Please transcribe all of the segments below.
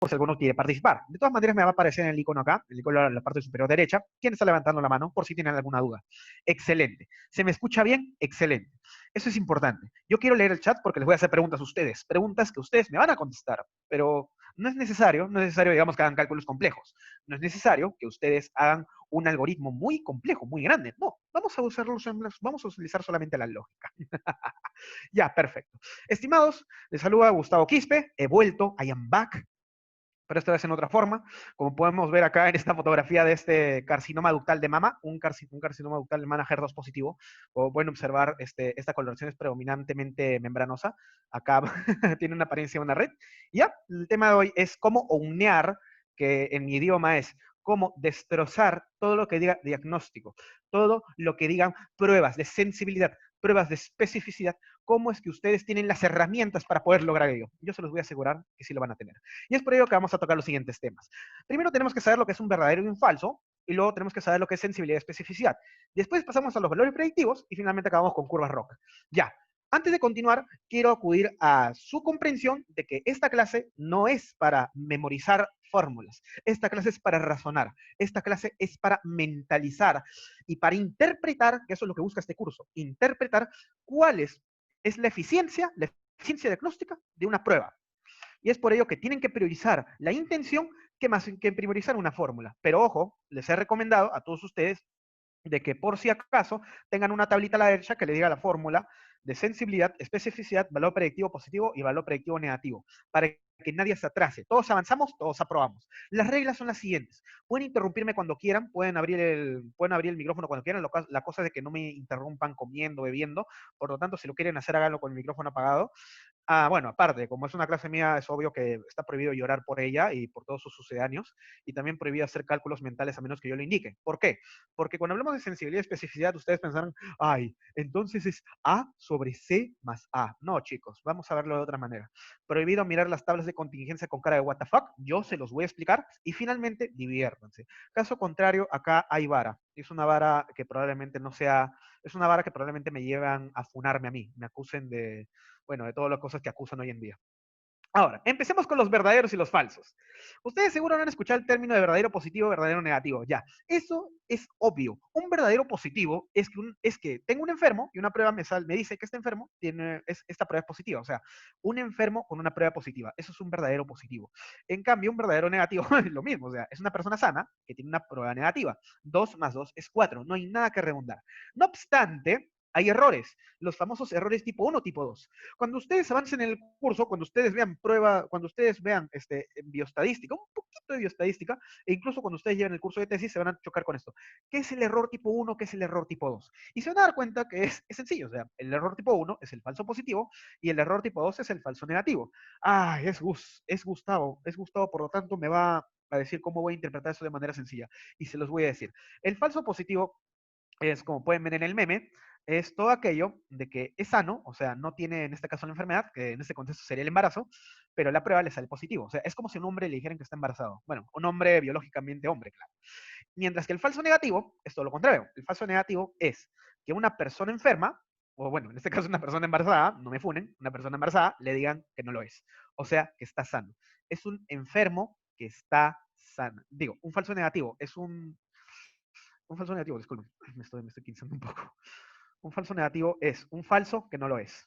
por si alguno quiere participar. De todas maneras, me va a aparecer en el icono acá, el icono en la parte superior derecha, quién está levantando la mano, por si tienen alguna duda. Excelente. ¿Se me escucha bien? Excelente. Eso es importante. Yo quiero leer el chat porque les voy a hacer preguntas a ustedes, preguntas que ustedes me van a contestar, pero no es necesario, digamos, que hagan cálculos complejos. No es necesario que ustedes hagan un algoritmo muy complejo, muy grande. No, vamos a utilizar solamente la lógica. Ya, perfecto. Estimados, les saluda Gustavo Quispe, he vuelto, I am back, pero esta vez en otra forma. Como podemos ver acá en esta fotografía de este carcinoma ductal de mama, un carcinoma ductal de mama HER2 positivo, como pueden observar, esta coloración es predominantemente membranosa. Acá tiene una apariencia de una red. Y ya, el tema de hoy es cómo ounear, que en mi idioma es cómo destrozar todo lo que diga diagnóstico, todo lo que digan pruebas de sensibilidad, pruebas de especificidad, cómo es que ustedes tienen las herramientas para poder lograr ello. Yo se los voy a asegurar que sí lo van a tener. Y es por ello que vamos a tocar los siguientes temas. Primero tenemos que saber lo que es un verdadero y un falso, y luego tenemos que saber lo que es sensibilidad y especificidad. Después pasamos a los valores predictivos y finalmente acabamos con curvas ROC. Ya, antes de continuar, quiero acudir a su comprensión de que esta clase no es para memorizar fórmulas, esta clase es para razonar, esta clase es para mentalizar y para interpretar, que eso es lo que busca este curso, interpretar cuál es la eficiencia diagnóstica de una prueba. Y es por ello que tienen que priorizar la intención que más que priorizar una fórmula. Pero ojo, les he recomendado a todos ustedes de que por si acaso tengan una tablita a la derecha que le diga la fórmula de sensibilidad, especificidad, valor predictivo positivo y valor predictivo negativo, para que nadie se atrase. Todos avanzamos, todos aprobamos. Las reglas son las siguientes. Pueden interrumpirme cuando quieran, pueden abrir el micrófono cuando quieran, la cosa es de que no me interrumpan comiendo, bebiendo, por lo tanto, si lo quieren hacer, háganlo con el micrófono apagado. Ah, bueno, aparte, como es una clase mía, es obvio que está prohibido llorar por ella y por todos sus sucedáneos, y también prohibido hacer cálculos mentales a menos que yo lo indique. ¿Por qué? Porque cuando hablamos de sensibilidad y especificidad, ustedes pensarán, ay, entonces es A sobre C más A. No, chicos, vamos a verlo de otra manera. Prohibido mirar las tablas de contingencia con cara de what the fuck, yo se los voy a explicar, y finalmente, diviértanse. Caso contrario, acá hay vara. Es una vara que probablemente no sea, es una vara que probablemente me llevan a funarme a mí, me acusen de, bueno, de todas las cosas que acusan hoy en día. Ahora, empecemos con los verdaderos y los falsos. Ustedes seguro no han escuchado el término de verdadero positivo, verdadero negativo. Ya, eso es obvio. Un verdadero positivo es que tengo un enfermo y una prueba me dice que este enfermo esta prueba es positiva. O sea, un enfermo con una prueba positiva. Eso es un verdadero positivo. En cambio, un verdadero negativo es lo mismo. O sea, es una persona sana que tiene una prueba negativa. 2 más 2 es 4. No hay nada que redundar. No obstante, hay errores. Los famosos errores tipo 1, tipo 2. Cuando ustedes avancen en el curso, cuando ustedes vean cuando ustedes vean bioestadística, un poquito de bioestadística, e incluso cuando ustedes lleven el curso de tesis, se van a chocar con esto. ¿Qué es el error tipo 1? ¿Qué es el error tipo 2? Y se van a dar cuenta que es sencillo, o sea, el error tipo 1 es el falso positivo y el error tipo 2 es el falso negativo. Ah, es Gustavo, por lo tanto me va a decir cómo voy a interpretar eso de manera sencilla. Y se los voy a decir. El falso positivo es, como pueden ver en el meme, es todo aquello de que es sano, o sea, no tiene en este caso la enfermedad, que en este contexto sería el embarazo, pero la prueba le sale positivo. O sea, es como si a un hombre le dijeran que está embarazado. Bueno, un hombre biológicamente hombre, claro. Mientras que el falso negativo es todo lo contrario. El falso negativo es que una persona enferma, o bueno, en este caso una persona embarazada, no me funen, una persona embarazada le digan que no lo es. O sea, que está sano. Es un enfermo que está sano. Digo, un falso negativo es un falso negativo, disculpen, me estoy quinzando un poco. Un falso negativo es un falso que no lo es.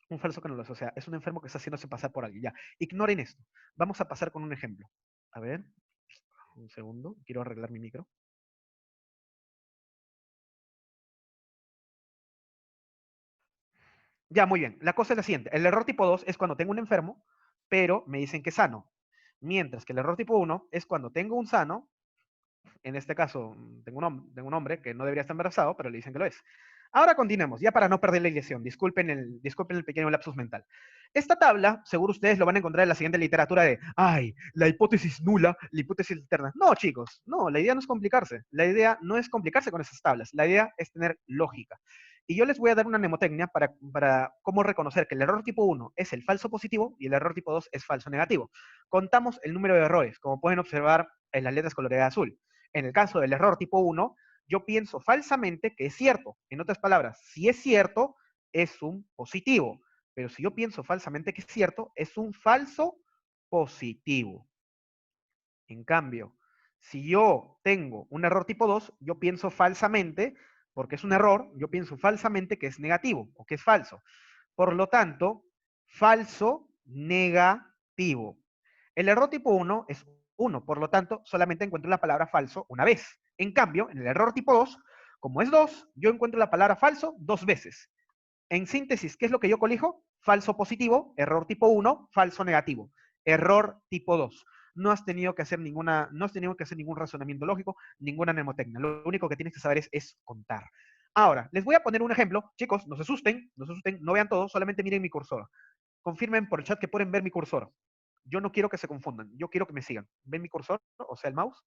Un falso que no lo es. O sea, es un enfermo que está haciéndose pasar por alguien. Ya, ignoren esto. Vamos a pasar con un ejemplo. A ver, un segundo. Quiero arreglar mi micro. Ya, muy bien. La cosa es la siguiente. El error tipo 2 es cuando tengo un enfermo, pero me dicen que es sano. Mientras que el error tipo 1 es cuando tengo un sano, en este caso tengo un hombre que no debería estar embarazado, pero le dicen que lo es. Ahora continuemos, ya para no perder la ilusión, disculpen el pequeño lapsus mental. Esta tabla, seguro ustedes lo van a encontrar en la siguiente literatura de, ay, la hipótesis nula, la hipótesis alterna. No, chicos, no, la idea no es complicarse. La idea no es complicarse con esas tablas. La idea es tener lógica. Y yo les voy a dar una mnemotecnia para cómo reconocer que el error tipo 1 es el falso positivo y el error tipo 2 es falso negativo. Contamos el número de errores, como pueden observar en las letras coloreadas azul. En el caso del error tipo 1, yo pienso falsamente que es cierto. En otras palabras, si es cierto, es un positivo. Pero si yo pienso falsamente que es cierto, es un falso positivo. En cambio, si yo tengo un error tipo 2, yo pienso falsamente, porque es un error, yo pienso falsamente que es negativo o que es falso. Por lo tanto, falso, negativo. El error tipo 1 es 1, por lo tanto, solamente encuentro la palabra falso una vez. En cambio, en el error tipo 2, como es 2, yo encuentro la palabra falso 2 veces. En síntesis, ¿qué es lo que yo colijo? Falso positivo, error tipo 1, falso negativo. Error tipo 2. No has tenido que hacer ningún razonamiento lógico, ninguna mnemotecnia. Lo único que tienes que saber es contar. Ahora, les voy a poner un ejemplo. Chicos, no se asusten, no se asusten, no vean todo, solamente miren mi cursor. Confirmen por el chat que pueden ver mi cursor. Yo no quiero que se confundan, yo quiero que me sigan. ¿Ven mi cursor? O sea, el mouse.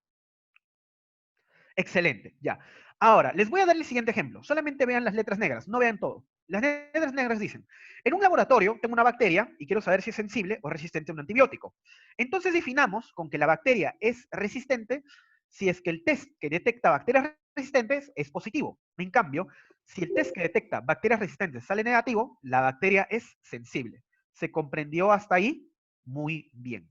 Excelente, ya. Ahora, les voy a dar el siguiente ejemplo. Solamente vean las letras negras, no vean todo. Las letras negras dicen, en un laboratorio tengo una bacteria y quiero saber si es sensible o resistente a un antibiótico. Entonces definamos con que la bacteria es resistente si es que el test que detecta bacterias resistentes es positivo. En cambio, si el test que detecta bacterias resistentes sale negativo, la bacteria es sensible. ¿Se comprendió hasta ahí? Muy bien.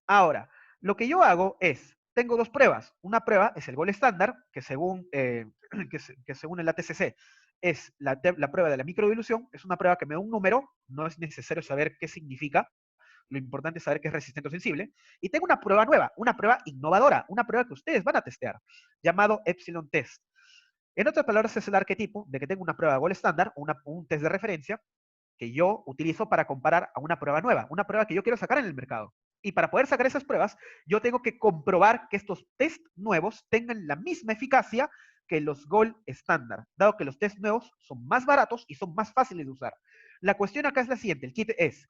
Ahora, lo que yo hago es, tengo dos pruebas. Una prueba es el gol estándar, que según, que según el ATCC es la prueba de la microdilución. Es una prueba que me da un número, no es necesario saber qué significa, lo importante es saber que es resistente o sensible. Y tengo una prueba nueva, una prueba innovadora, una prueba que ustedes van a testear, llamado Epsilon Test. En otras palabras, es el arquetipo de que tengo una prueba de gol estándar, un test de referencia, que yo utilizo para comparar a una prueba nueva, una prueba que yo quiero sacar en el mercado. Y para poder sacar esas pruebas, yo tengo que comprobar que estos test nuevos tengan la misma eficacia que los Gold estándar, dado que los test nuevos son más baratos y son más fáciles de usar. La cuestión acá es la siguiente, el kit es,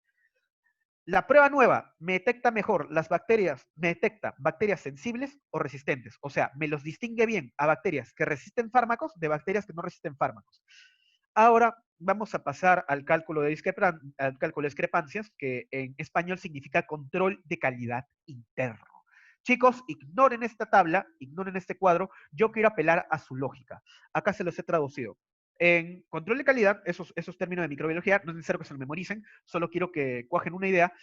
la prueba nueva me detecta mejor las bacterias, me detecta bacterias sensibles o resistentes, o sea, me los distingue bien a bacterias que resisten fármacos de bacterias que no resisten fármacos. Ahora vamos a pasar al cálculo de discrepancias, que en español significa control de calidad interno. Chicos, ignoren esta tabla, ignoren este cuadro, yo quiero apelar a su lógica. Acá se los he traducido. En control de calidad, esos términos de microbiología, no es necesario que se lo memoricen, solo quiero que cuajen una idea.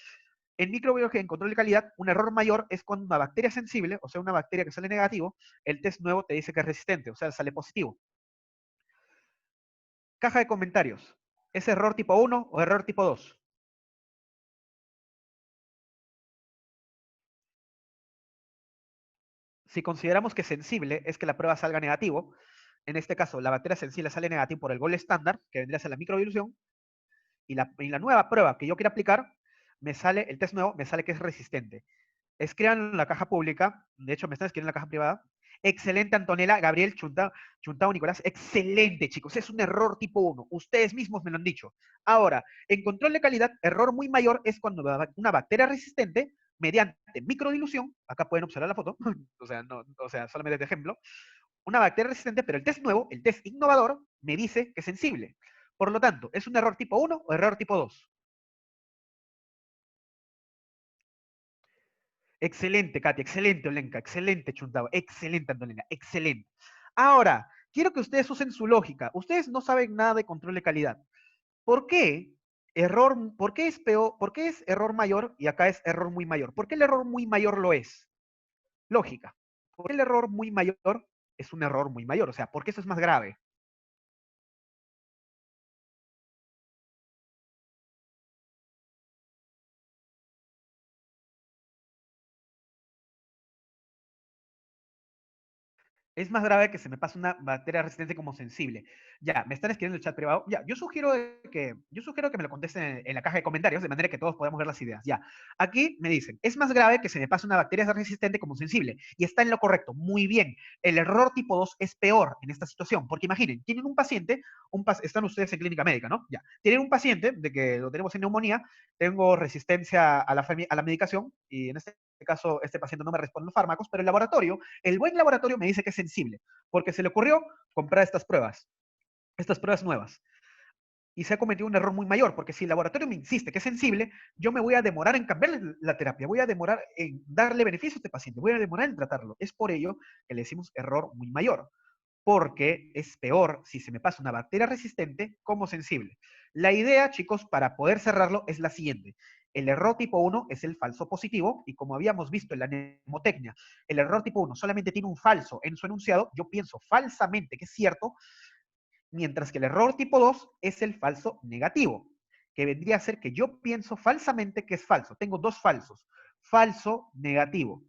En microbiología, en control de calidad, un error mayor es cuando una bacteria sensible, o sea, una bacteria que sale negativo, el test nuevo te dice que es resistente, o sea, sale positivo. Caja de comentarios. ¿Es error tipo 1 o error tipo 2? Si consideramos que sensible es que la prueba salga negativo, en este caso la bacteria sensible sale negativo por el gol estándar, que vendría a ser la microbiolución, y la nueva prueba que yo quiero aplicar, el test nuevo, me sale que es resistente. Escriban en la caja pública, de hecho me están escribiendo en la caja privada. Excelente, Antonella, Gabriel, Chuntao, Nicolás. Excelente, chicos. Es un error tipo 1. Ustedes mismos me lo han dicho. Ahora, en control de calidad, error muy mayor es cuando una bacteria resistente, mediante microdilución, acá pueden observar la foto, o sea, solamente de ejemplo, una bacteria resistente, pero el test nuevo, el test innovador, me dice que es sensible. Por lo tanto, ¿es un error tipo 1 o error tipo 2? Excelente, Katia, excelente, Olenka, excelente, Chuntao, excelente, Antonella, excelente. Ahora, quiero que ustedes usen su lógica. Ustedes no saben nada de control de calidad. ¿Por qué por qué es peor, por qué es error mayor y acá es error muy mayor? ¿Por qué el error muy mayor lo es? Lógica. ¿Por qué el error muy mayor es un error muy mayor? O sea, ¿por qué eso es más grave? Es más grave que se me pase una bacteria resistente como sensible. Ya, me están escribiendo en el chat privado. Ya, yo sugiero que me lo contesten en la caja de comentarios, de manera que todos podamos ver las ideas. Ya, aquí me dicen, es más grave que se me pase una bacteria resistente como sensible. Y está en lo correcto. Muy bien. El error tipo 2 es peor en esta situación, porque imaginen, tienen un paciente, están ustedes en clínica médica, ¿no? Ya, tienen un paciente de que lo tenemos en neumonía, tengo resistencia a la medicación, y en este caso este paciente no me responde los fármacos, pero el buen laboratorio me dice que es sensible, porque se le ocurrió comprar estas pruebas nuevas. Y se ha cometido un error muy mayor, porque si el laboratorio me insiste que es sensible, yo me voy a demorar en cambiarle la terapia, voy a demorar en darle beneficio a este paciente, voy a demorar en tratarlo. Es por ello que le decimos error muy mayor, porque es peor si se me pasa una bacteria resistente como sensible. La idea, chicos, para poder cerrarlo es la siguiente. El error tipo 1 es el falso positivo, y como habíamos visto en la mnemotecnia, el error tipo 1 solamente tiene un falso en su enunciado, yo pienso falsamente que es cierto, mientras que el error tipo 2 es el falso negativo, que vendría a ser que yo pienso falsamente que es falso. Tengo dos falsos, falso, negativo.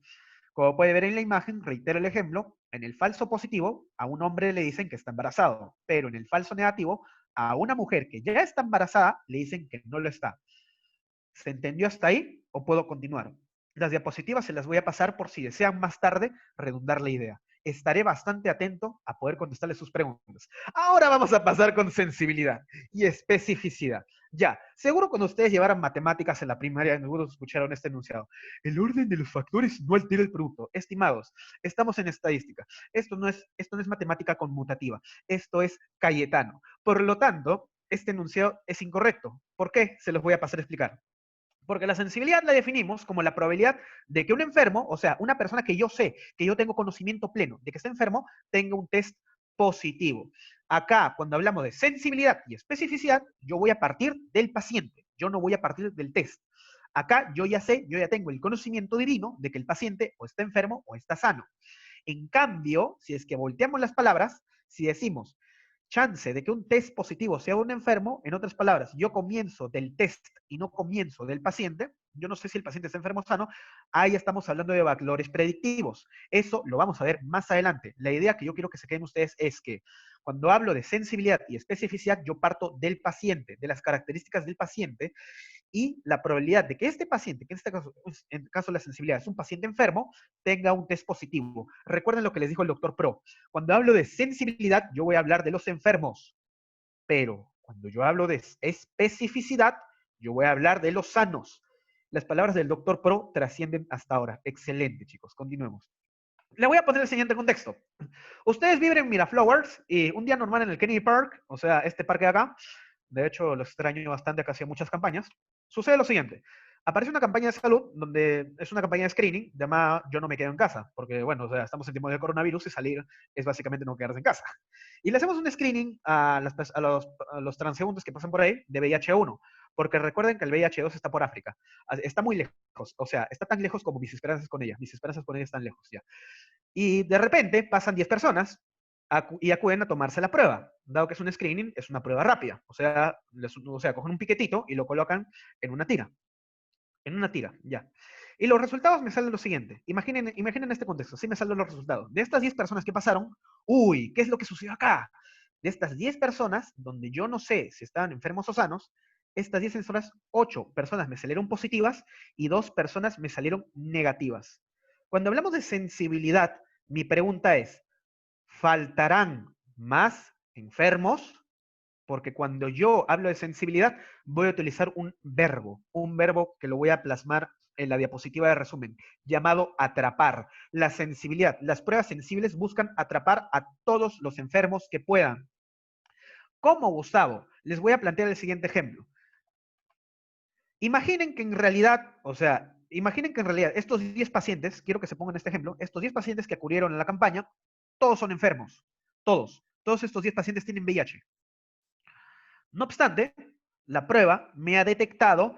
Como puede ver en la imagen, reitero el ejemplo, en el falso positivo a un hombre le dicen que está embarazado, pero en el falso negativo a una mujer que ya está embarazada le dicen que no lo está. ¿Se entendió hasta ahí o puedo continuar? Las diapositivas se las voy a pasar por si desean más tarde redundar la idea. Estaré bastante atento a poder contestarles sus preguntas. Ahora vamos a pasar con sensibilidad y especificidad. Ya, seguro cuando ustedes llevaran matemáticas en la primaria, seguro escucharon este enunciado. El orden de los factores no altera el producto. Estimados, estamos en estadística. Esto no es matemática conmutativa. Esto es Cayetano. Por lo tanto, este enunciado es incorrecto. ¿Por qué? Se los voy a pasar a explicar. Porque la sensibilidad la definimos como la probabilidad de que un enfermo, o sea, una persona que yo sé, que yo tengo conocimiento pleno de que está enfermo, tenga un test positivo. Acá, cuando hablamos de sensibilidad y especificidad, yo voy a partir del paciente, yo no voy a partir del test. Acá yo ya sé, yo ya tengo el conocimiento divino de que el paciente o está enfermo o está sano. En cambio, si es que volteamos las palabras, si decimos chance de que un test positivo sea un enfermo, en otras palabras, yo comienzo del test y no comienzo del paciente, yo no sé si el paciente está enfermo o sano, ahí estamos hablando de valores predictivos. Eso lo vamos a ver más adelante. La idea que yo quiero que se queden ustedes es que cuando hablo de sensibilidad y especificidad, yo parto del paciente, de las características del paciente, y la probabilidad de que este paciente, que en este caso la sensibilidad es un paciente enfermo, tenga un test positivo. Recuerden lo que les dijo el doctor Pro. Cuando hablo de sensibilidad, yo voy a hablar de los enfermos, pero cuando yo hablo de especificidad, yo voy a hablar de los sanos. Las palabras del doctor Pro trascienden hasta ahora. Excelente, chicos. Continuemos. Le voy a poner el siguiente contexto. Ustedes viven en Miraflowers y un día normal en el Kennedy Park, o sea, este parque de acá, de hecho lo extraño bastante, acá hacía muchas campañas, sucede lo siguiente. Aparece una campaña de salud, donde es una campaña de screening, llamada Yo no me quedo en casa, porque bueno, o sea, estamos en tiempos de coronavirus y salir es básicamente no quedarse en casa. Y le hacemos un screening a los transeúntes que pasan por ahí de VIH-1, porque recuerden que el VIH-2 está por África, está muy lejos, o sea, está tan lejos como mis esperanzas con ella, mis esperanzas con ella están lejos ya. Y de repente pasan 10 personas y acuden a tomarse la prueba. Dado que es un screening, es una prueba rápida. O sea, cogen un piquetito y lo colocan en una tira. En una tira, ya. Y los resultados me salen lo siguiente. Imaginen este contexto. Sí me salen los resultados. De estas 10 personas que pasaron, uy, ¿qué es lo que sucedió acá? De estas 10 personas, donde yo no sé si estaban enfermos o sanos, estas 10 personas, 8 personas me salieron positivas y 2 personas me salieron negativas. Cuando hablamos de sensibilidad, mi pregunta es, ¿faltarán más enfermos? Porque cuando yo hablo de sensibilidad, voy a utilizar un verbo que lo voy a plasmar en la diapositiva de resumen, llamado atrapar. La sensibilidad, las pruebas sensibles buscan atrapar a todos los enfermos que puedan. ¿Cómo, Gustavo? Les voy a plantear el siguiente ejemplo. Imaginen que en realidad, estos 10 pacientes, quiero que se pongan este ejemplo, estos 10 pacientes que acudieron a la campaña, todos son enfermos. Todos estos 10 pacientes tienen VIH. No obstante, la prueba me ha detectado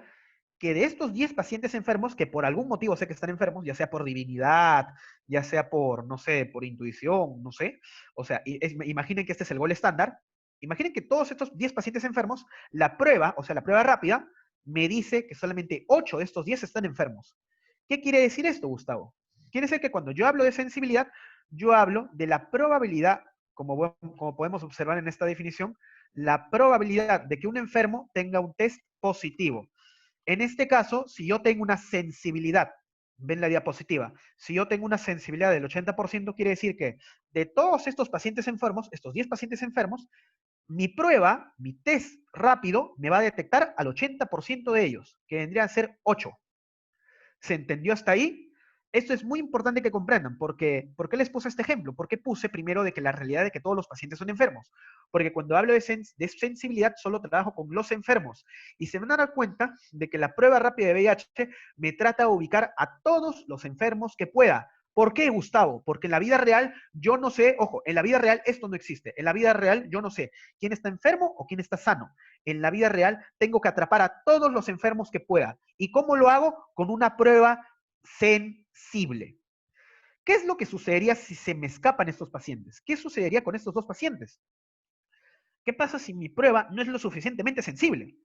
que de estos 10 pacientes enfermos, que por algún motivo sé que están enfermos, ya sea por divinidad, ya sea por, no sé, por intuición, no sé, o sea, imaginen que este es el gol estándar, imaginen que todos estos 10 pacientes enfermos, la prueba, o sea, la prueba rápida, me dice que solamente 8 de estos 10 están enfermos. ¿Qué quiere decir esto, Gustavo? Quiere decir que cuando yo hablo de sensibilidad, yo hablo de la probabilidad, como podemos observar en esta definición, la probabilidad de que un enfermo tenga un test positivo. En este caso, si yo tengo una sensibilidad, ven la diapositiva, si yo tengo una sensibilidad del 80%, quiere decir que de todos estos pacientes enfermos, estos 10 pacientes enfermos, mi prueba, mi test rápido, me va a detectar al 80% de ellos, que vendrían a ser 8. ¿Se entendió hasta ahí? Esto es muy importante que comprendan, porque ¿por qué les puse este ejemplo? ¿Por qué puse primero de que la realidad de que todos los pacientes son enfermos? Porque cuando hablo de sensibilidad solo trabajo con los enfermos y se van a dar cuenta de que la prueba rápida de VIH me trata de ubicar a todos los enfermos que pueda, ¿Por qué, Gustavo? Porque en la vida real yo no sé, ojo, en la vida real esto no existe. En la vida real yo no sé quién está enfermo o quién está sano. En la vida real tengo que atrapar a todos los enfermos que pueda. ¿Y cómo lo hago? Con una prueba sensible. ¿Qué es lo que sucedería si se me escapan estos pacientes? ¿Qué sucedería con estos dos pacientes? ¿Qué pasa si mi prueba no es lo suficientemente sensible?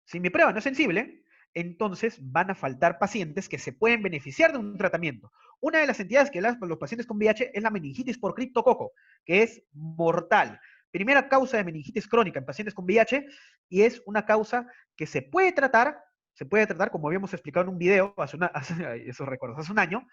Si mi prueba no es sensible, entonces van a faltar pacientes que se pueden beneficiar de un tratamiento. Una de las entidades que hablan con los pacientes con VIH es la meningitis por criptococo, que es mortal. Primera causa de meningitis crónica en pacientes con VIH y es una causa que se puede tratar como habíamos explicado en un video eso recuerdo, hace un año,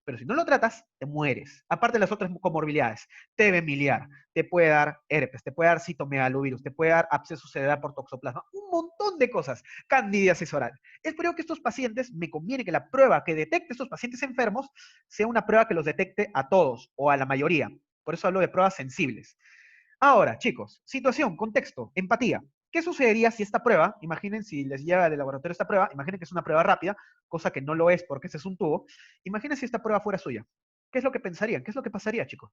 pero si no lo tratas, te mueres. Aparte de las otras comorbilidades, TB miliar, te puede dar herpes, te puede dar citomegalovirus, te puede dar absceso cerebral por toxoplasma, un montón de cosas, candidiasis oral. Espero que estos pacientes, me conviene que la prueba que detecte estos pacientes enfermos sea una prueba que los detecte a todos o a la mayoría. Por eso hablo de pruebas sensibles. Ahora, chicos, situación, contexto, empatía. ¿Qué sucedería si esta prueba, imaginen si les llega del laboratorio esta prueba, imaginen que es una prueba rápida, cosa que no lo es porque ese es un tubo, imaginen si esta prueba fuera suya. ¿Qué es lo que pensarían? ¿Qué es lo que pasaría, chicos?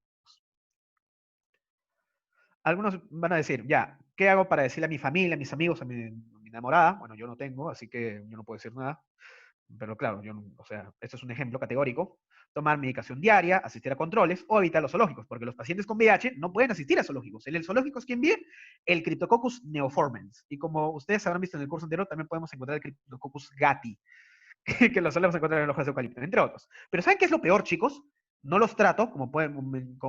Algunos van a decir, ya, ¿qué hago para decirle a mi familia, a mis amigos, a mi enamorada? Bueno, yo no tengo, así que yo no puedo decir nada. Pero claro, o sea, esto es un ejemplo categórico. Tomar medicación diaria, asistir a controles o evitar los zoológicos, porque los pacientes con VIH no pueden asistir a zoológicos. En el zoológico es quien vive el Cryptococcus neoformans. Y como ustedes habrán visto en el curso anterior, también podemos encontrar el Cryptococcus gatti, que lo solemos encontrar en hojas de eucalipto, entre otros. Pero ¿saben qué es lo peor, chicos? No los trato, como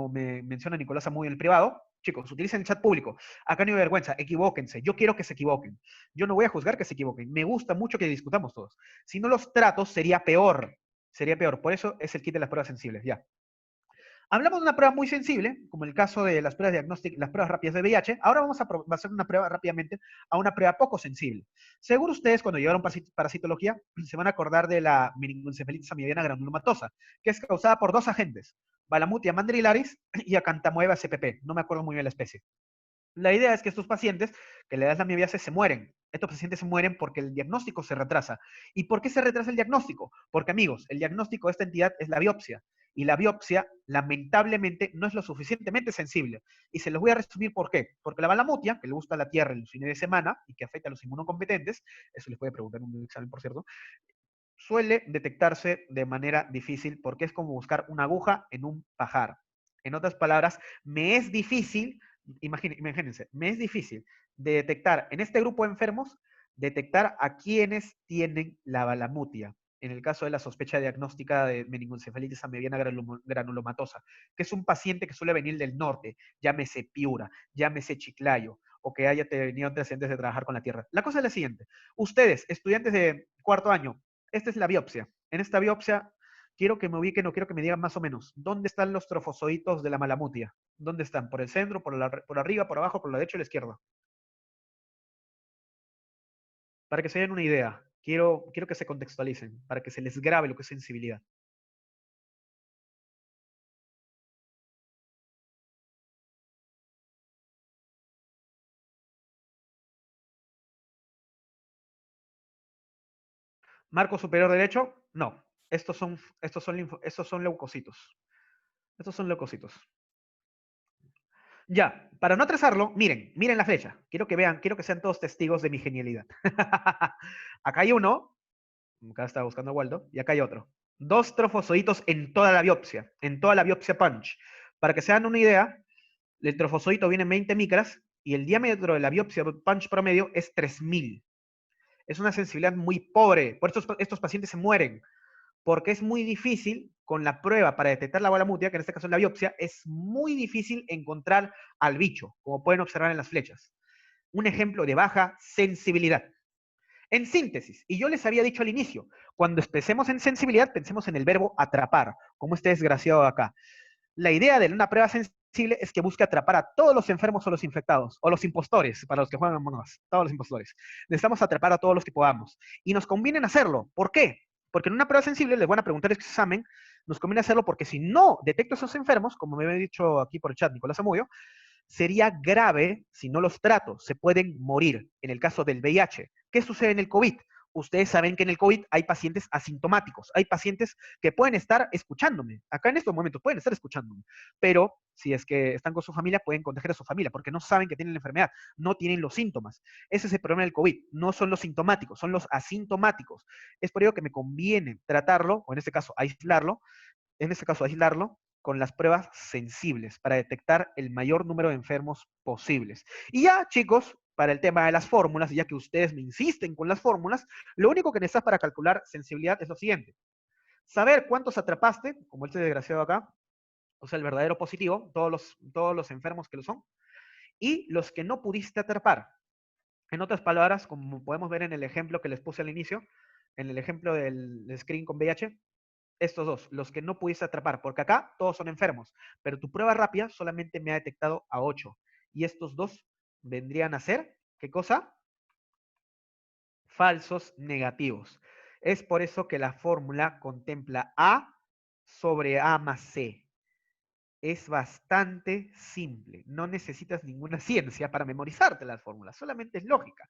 me menciona Nicolás Amudio en el privado. Chicos, utilicen el chat público. Acá no hay vergüenza, equivóquense. Yo quiero que se equivoquen. Yo no voy a juzgar que se equivoquen. Me gusta mucho que discutamos todos. Si no los trato, sería peor. Sería peor. Por eso es el kit de las pruebas sensibles. Ya. Hablamos de una prueba muy sensible, como el caso de las pruebas diagnósticas, las pruebas rápidas de VIH. Ahora vamos a hacer una prueba rápidamente a una prueba poco sensible. Seguro ustedes, cuando llevaron parasitología, se van a acordar de la meningoencefalitis amibiana granulomatosa, que es causada por dos agentes, Balamutia mandrilaris y Acanthamoeba spp. No me acuerdo muy bien la especie. La idea es que estos pacientes que le das la amibiasis se mueren. Estos pacientes se mueren porque el diagnóstico se retrasa. ¿Y por qué se retrasa el diagnóstico? Porque, amigos, el diagnóstico de esta entidad es la biopsia. Y la biopsia, lamentablemente, no es lo suficientemente sensible. Y se los voy a resumir por qué. Porque la balamutia, que le gusta a la tierra en los fines de semana y que afecta a los inmunocompetentes, eso les puede preguntar en un examen, por cierto, suele detectarse de manera difícil porque es como buscar una aguja en un pajar. En otras palabras, me es difícil, imagínense, me es difícil de detectar en este grupo de enfermos, detectar a quienes tienen la balamutia. En el caso de la sospecha diagnóstica de meningoencefalitis amibiana granulomatosa, que es un paciente que suele venir del norte, llámese Piura, llámese Chiclayo, o que haya tenido antecedentes de trabajar con la tierra. La cosa es la siguiente. Ustedes, estudiantes de cuarto año, esta es la biopsia. En esta biopsia quiero que me ubiquen o quiero que me digan más o menos dónde están los trofozoitos de la malamutia. ¿Dónde están? ¿Por el centro, por arriba, por abajo, por la derecha o la izquierda? Para que se den una idea. Quiero que se contextualicen, para que se les grabe lo que es sensibilidad. Marco superior derecho, no. Estos son leucocitos. Estos son leucocitos. Ya, para no atrasarlo, miren la flecha. Quiero que vean, quiero que sean todos testigos de mi genialidad. Acá hay uno, acá estaba buscando a Waldo, y acá hay otro. Dos trofozoitos en toda la biopsia punch. Para que se hagan una idea, el trofozoito viene en 20 micras y el diámetro de la biopsia punch promedio es 3000. Es una sensibilidad muy pobre, por eso estos pacientes se mueren, porque es muy difícil con la prueba para detectar la balamutia, que en este caso es la biopsia, es muy difícil encontrar al bicho, como pueden observar en las flechas. Un ejemplo de baja sensibilidad. En síntesis, y yo les había dicho al inicio, cuando pensemos en sensibilidad, pensemos en el verbo atrapar, como este desgraciado de acá. La idea de una prueba sensible es que busque atrapar a todos los enfermos o los infectados, o los impostores, para los que juegan Among Us, todos los impostores. Necesitamos atrapar a todos los que podamos. Y nos conviene hacerlo. ¿Por qué? Porque en una prueba sensible les van a preguntar este examen, nos conviene hacerlo porque si no detecto a esos enfermos, como me había dicho aquí por el chat Nicolás Amudio, sería grave si no los trato, se pueden morir. En el caso del VIH, ¿qué sucede en el COVID? Ustedes saben que en el COVID hay pacientes asintomáticos, hay pacientes que pueden estar escuchándome, acá en estos momentos pueden estar escuchándome, pero si es que están con su familia, pueden contagiar a su familia, porque no saben que tienen la enfermedad, no tienen los síntomas. Ese es el problema del COVID, no son los sintomáticos, son los asintomáticos. Es por ello que me conviene tratarlo, o en este caso aislarlo, con las pruebas sensibles para detectar el mayor número de enfermos posibles. Y ya, chicos, para el tema de las fórmulas, ya que ustedes me insisten con las fórmulas, lo único que necesitas para calcular sensibilidad es lo siguiente. Saber cuántos atrapaste, como este desgraciado acá, o sea, el verdadero positivo, todos los enfermos que lo son, y los que no pudiste atrapar. En otras palabras, como podemos ver en el ejemplo que les puse al inicio, en el ejemplo del screen con VIH, estos dos, los que no pudiste atrapar, porque acá todos son enfermos, pero tu prueba rápida solamente me ha detectado a 8. Y estos dos vendrían a ser, ¿qué cosa? Falsos negativos. Es por eso que la fórmula contempla A sobre A más C. Es bastante simple. No necesitas ninguna ciencia para memorizarte las fórmulas, solamente es lógica.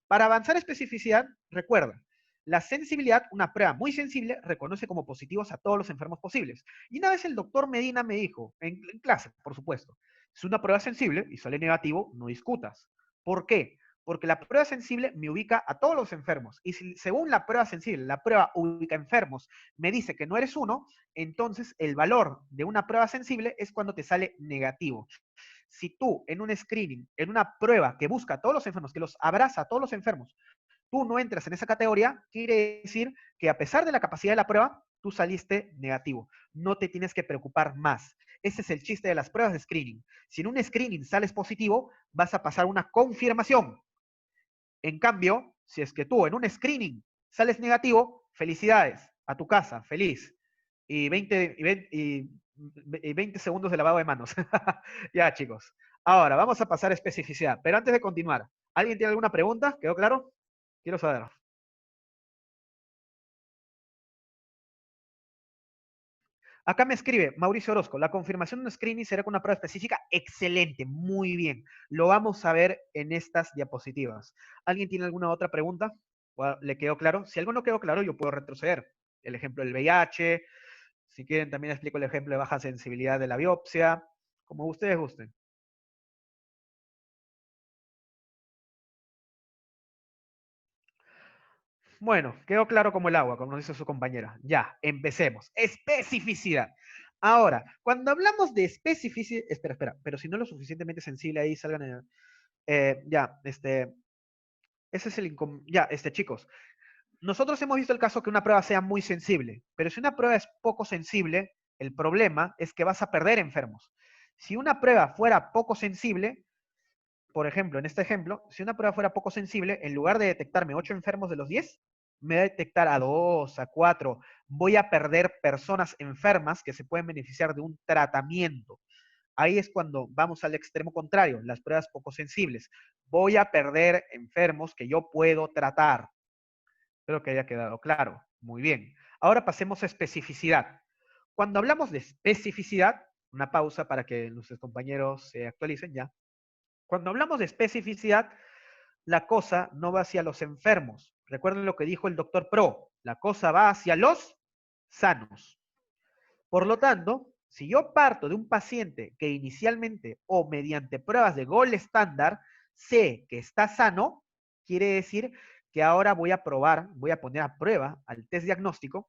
Para avanzar especificidad, recuerda, la sensibilidad, una prueba muy sensible, reconoce como positivos a todos los enfermos posibles. Y una vez el doctor Medina me dijo, en clase, por supuesto, es una prueba sensible y sale negativo, no discutas. ¿Por qué? Porque la prueba sensible me ubica a todos los enfermos. Y si según la prueba sensible, la prueba ubica enfermos, me dice que no eres uno, entonces el valor de una prueba sensible es cuando te sale negativo. Si tú en un screening, en una prueba que busca a todos los enfermos, que los abraza a todos los enfermos, tú no entras en esa categoría, quiere decir que a pesar de la capacidad de la prueba, tú saliste negativo. No te tienes que preocupar más. Ese es el chiste de las pruebas de screening. Si en un screening sales positivo, vas a pasar una confirmación. En cambio, si es que tú en un screening sales negativo, felicidades, a tu casa, feliz. Y 20 segundos de lavado de manos. Ya, chicos. Ahora, vamos a pasar a especificidad. Pero antes de continuar, ¿alguien tiene alguna pregunta? ¿Quedó claro? Quiero saber. Acá me escribe Mauricio Orozco, la confirmación de un screening será con una prueba específica. Excelente, muy bien. Lo vamos a ver en estas diapositivas. ¿Alguien tiene alguna otra pregunta? ¿Le quedó claro? Si algo no quedó claro, yo puedo retroceder. El ejemplo del VIH, si quieren también explico el ejemplo de baja sensibilidad de la biopsia, como ustedes gusten. Bueno, quedó claro como el agua, como nos dice su compañera. Ya, empecemos. Especificidad. Ahora, cuando hablamos de especificidad, espera, pero si no es lo suficientemente sensible ahí, salgan ya, ese es ya, chicos, nosotros hemos visto el caso que una prueba sea muy sensible, pero si una prueba es poco sensible, el problema es que vas a perder enfermos. Si una prueba fuera poco sensible, por ejemplo, en este ejemplo, si una prueba fuera poco sensible, en lugar de detectarme 8 enfermos de los 10, me va a detectar a 2, a 4. Voy a perder personas enfermas que se pueden beneficiar de un tratamiento. Ahí es cuando vamos al extremo contrario, las pruebas poco sensibles. Voy a perder enfermos que yo puedo tratar. Espero que haya quedado claro. Muy bien. Ahora pasemos a especificidad. Cuando hablamos de especificidad, una pausa para que nuestros compañeros se actualicen ya. Cuando hablamos de especificidad, la cosa no va hacia los enfermos. Recuerden lo que dijo el doctor Pro, la cosa va hacia los sanos. Por lo tanto, si yo parto de un paciente que inicialmente o mediante pruebas de gol estándar sé que está sano, quiere decir que ahora voy a probar, voy a poner a prueba al test diagnóstico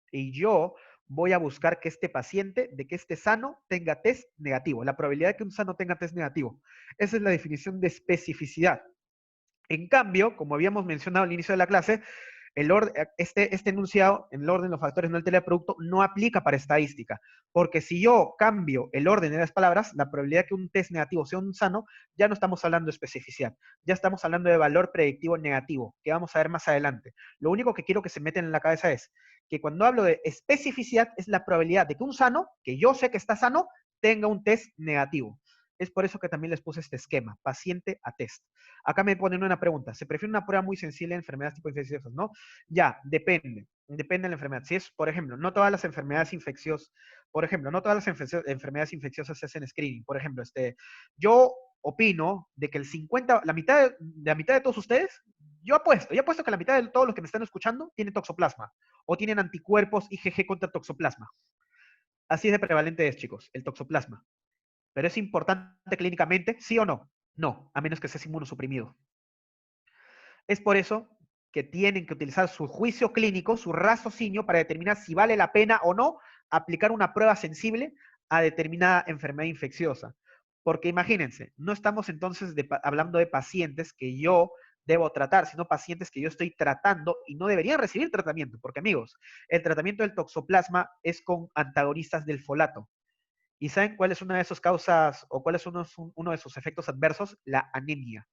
y yo voy a buscar que este paciente, de que esté sano, tenga test negativo. La probabilidad de que un sano tenga test negativo. Esa es la definición de especificidad. En cambio, como habíamos mencionado al inicio de la clase, este enunciado, en el orden de los factores no altera el producto, no aplica para estadística. Porque si yo cambio el orden de las palabras, la probabilidad de que un test negativo sea un sano, ya no estamos hablando de especificidad, ya estamos hablando de valor predictivo negativo, que vamos a ver más adelante. Lo único que quiero que se meten en la cabeza es que cuando hablo de especificidad es la probabilidad de que un sano, que yo sé que está sano, tenga un test negativo. Es por eso que también les puse este esquema, paciente a test. Acá me ponen una pregunta, ¿se prefiere una prueba muy sensible en enfermedades tipo infecciosas, no? Ya, depende de la enfermedad. Si es, por ejemplo, no todas las enfermedades infecciosas, por ejemplo, no todas las enfermedades infecciosas se hacen screening. Por ejemplo, yo opino de que el 50, la mitad de todos ustedes, yo apuesto que la mitad de todos los que me están escuchando tienen toxoplasma o tienen anticuerpos IgG contra toxoplasma. Así es de prevalente es, chicos, el toxoplasma. ¿Pero es importante clínicamente? ¿Sí o no? No, a menos que seas inmunosuprimido. Es por eso que tienen que utilizar su juicio clínico, su raciocinio, para determinar si vale la pena o no aplicar una prueba sensible a determinada enfermedad infecciosa. Porque imagínense, no estamos entonces hablando de pacientes que yo debo tratar, sino pacientes que yo estoy tratando y no deberían recibir tratamiento. Porque amigos, el tratamiento del toxoplasma es con antagonistas del folato. ¿Y saben cuál es una de sus causas o cuál es uno de sus efectos adversos? La anemia.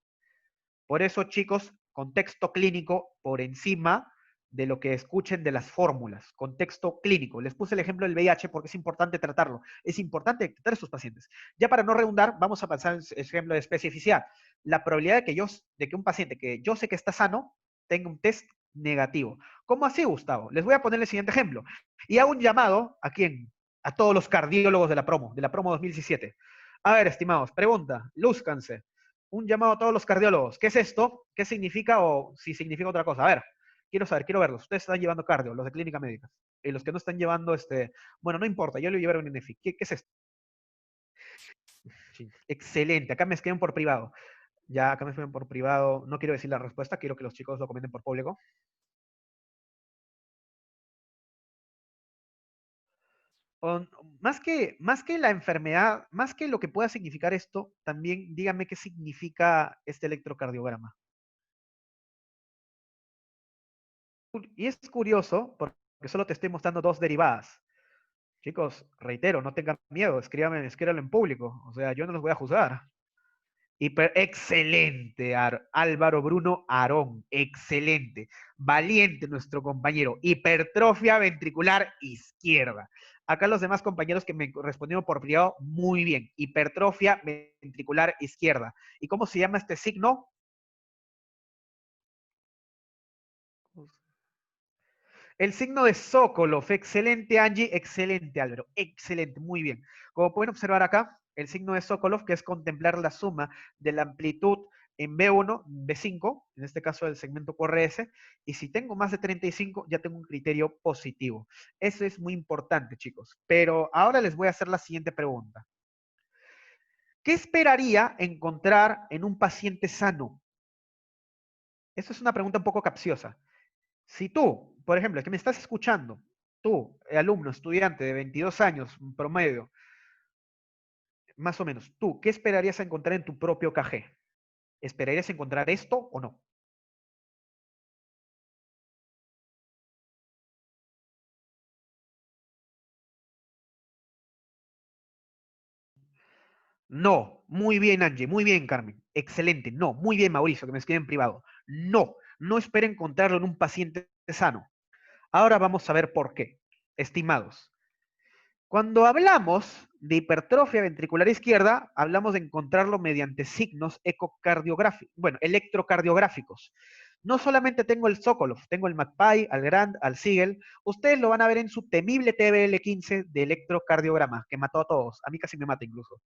Por eso, chicos, contexto clínico por encima de lo que escuchen de las fórmulas. Contexto clínico. Les puse el ejemplo del VIH porque es importante tratarlo. Es importante tratar a sus pacientes. Ya para no redundar, vamos a pasar el ejemplo de especificidad. La probabilidad de que un paciente que yo sé que está sano tenga un test negativo. ¿Cómo así, Gustavo? Les voy a poner el siguiente ejemplo. Y hago un llamado, ¿a quién? A todos los cardiólogos de la promo 2017. A ver, estimados, pregunta, lúzcanse un llamado a todos los cardiólogos. ¿Qué es esto? ¿Qué significa o si significa otra cosa? A ver, quiero saber, quiero verlos. Ustedes están llevando cardio, los de clínica médica. Y los que no están llevando, bueno, no importa, yo le voy a llevar un NFI. ¿Qué es esto? Sí. Excelente, acá me escriben por privado. Ya, acá me escriben por privado. No quiero decir la respuesta, quiero que los chicos lo comenten por público. O, más que la enfermedad, más que lo que pueda significar esto, también díganme qué significa este electrocardiograma. Y es curioso, porque solo te estoy mostrando dos derivadas. Chicos, reitero, no tengan miedo, escríbanlo en público. O sea, yo no los voy a juzgar. Excelente, Álvaro Bruno Arón. Excelente. Valiente nuestro compañero. Hipertrofia ventricular izquierda. Acá los demás compañeros que me respondieron por privado, muy bien. Hipertrofia ventricular izquierda. ¿Y cómo se llama este signo? El signo de Sokolov, excelente Angie, excelente Álvaro, excelente, muy bien. Como pueden observar acá, el signo de Sokolov, que es contemplar la suma de la amplitud en B1, B5, en este caso del segmento QRS, y si tengo más de 35, ya tengo un criterio positivo. Eso es muy importante, chicos. Pero ahora les voy a hacer la siguiente pregunta. ¿Qué esperaría encontrar en un paciente sano? Eso es una pregunta un poco capciosa. Si tú, por ejemplo, el que me estás escuchando, tú, alumno, estudiante de 22 años, promedio, más o menos, tú, ¿qué esperarías encontrar en tu propio KG? ¿Esperarías encontrar esto o no? No, muy bien Angie, muy bien Carmen, excelente, no, muy bien Mauricio, que me escribe en privado. No, no espera encontrarlo en un paciente sano. Ahora vamos a ver por qué. Estimados, cuando hablamos de hipertrofia ventricular izquierda, hablamos de encontrarlo mediante signos ecocardiográficos, bueno, electrocardiográficos. No solamente tengo el Sokolov, tengo el McPie, al Grand, al Siegel. Ustedes lo van a ver en su temible TBL15 de electrocardiograma, que mató a todos. A mí casi me mata incluso.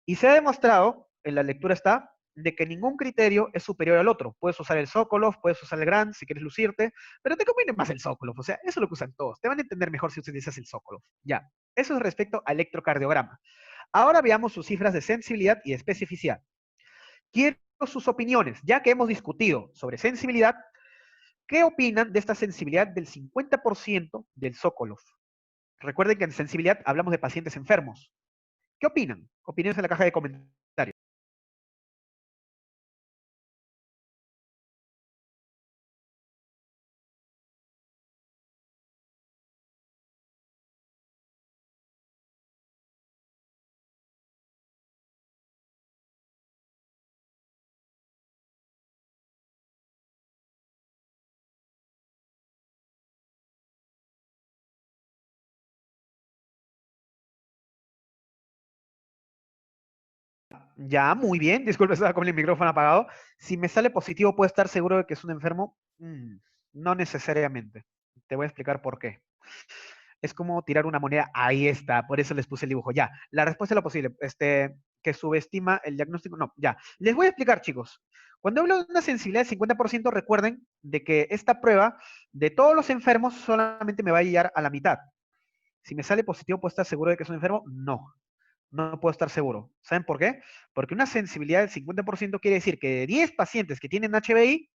Y se ha demostrado, en la lectura está, de que ningún criterio es superior al otro. Puedes usar el Sokolov, puedes usar el Grand si quieres lucirte, pero te conviene más el Sokolov. O sea, eso es lo que usan todos. Te van a entender mejor si utilizas el Sokolov. Ya. Eso es respecto al electrocardiograma. Ahora veamos sus cifras de sensibilidad y especificidad. Quiero sus opiniones, ya que hemos discutido sobre sensibilidad. ¿Qué opinan de esta sensibilidad del 50% del Sokolov? Recuerden que en sensibilidad hablamos de pacientes enfermos. ¿Qué opinan? Opiniones en la caja de comentarios. Ya, muy bien. Disculpe, estaba con el micrófono apagado. Si me sale positivo, ¿puedo estar seguro de que es un enfermo? No necesariamente. Te voy a explicar por qué. Es como tirar una moneda. Ahí está. Por eso les puse el dibujo. Ya. La respuesta es lo posible. que subestima el diagnóstico. No, ya. Les voy a explicar, chicos. Cuando hablo de una sensibilidad del 50%, recuerden de que esta prueba de todos los enfermos solamente me va a guiar a la mitad. Si me sale positivo, ¿puedo estar seguro de que es un enfermo? No, no puedo estar seguro. ¿Saben por qué? Porque una sensibilidad del 50% quiere decir que de 10 pacientes que tienen HBI,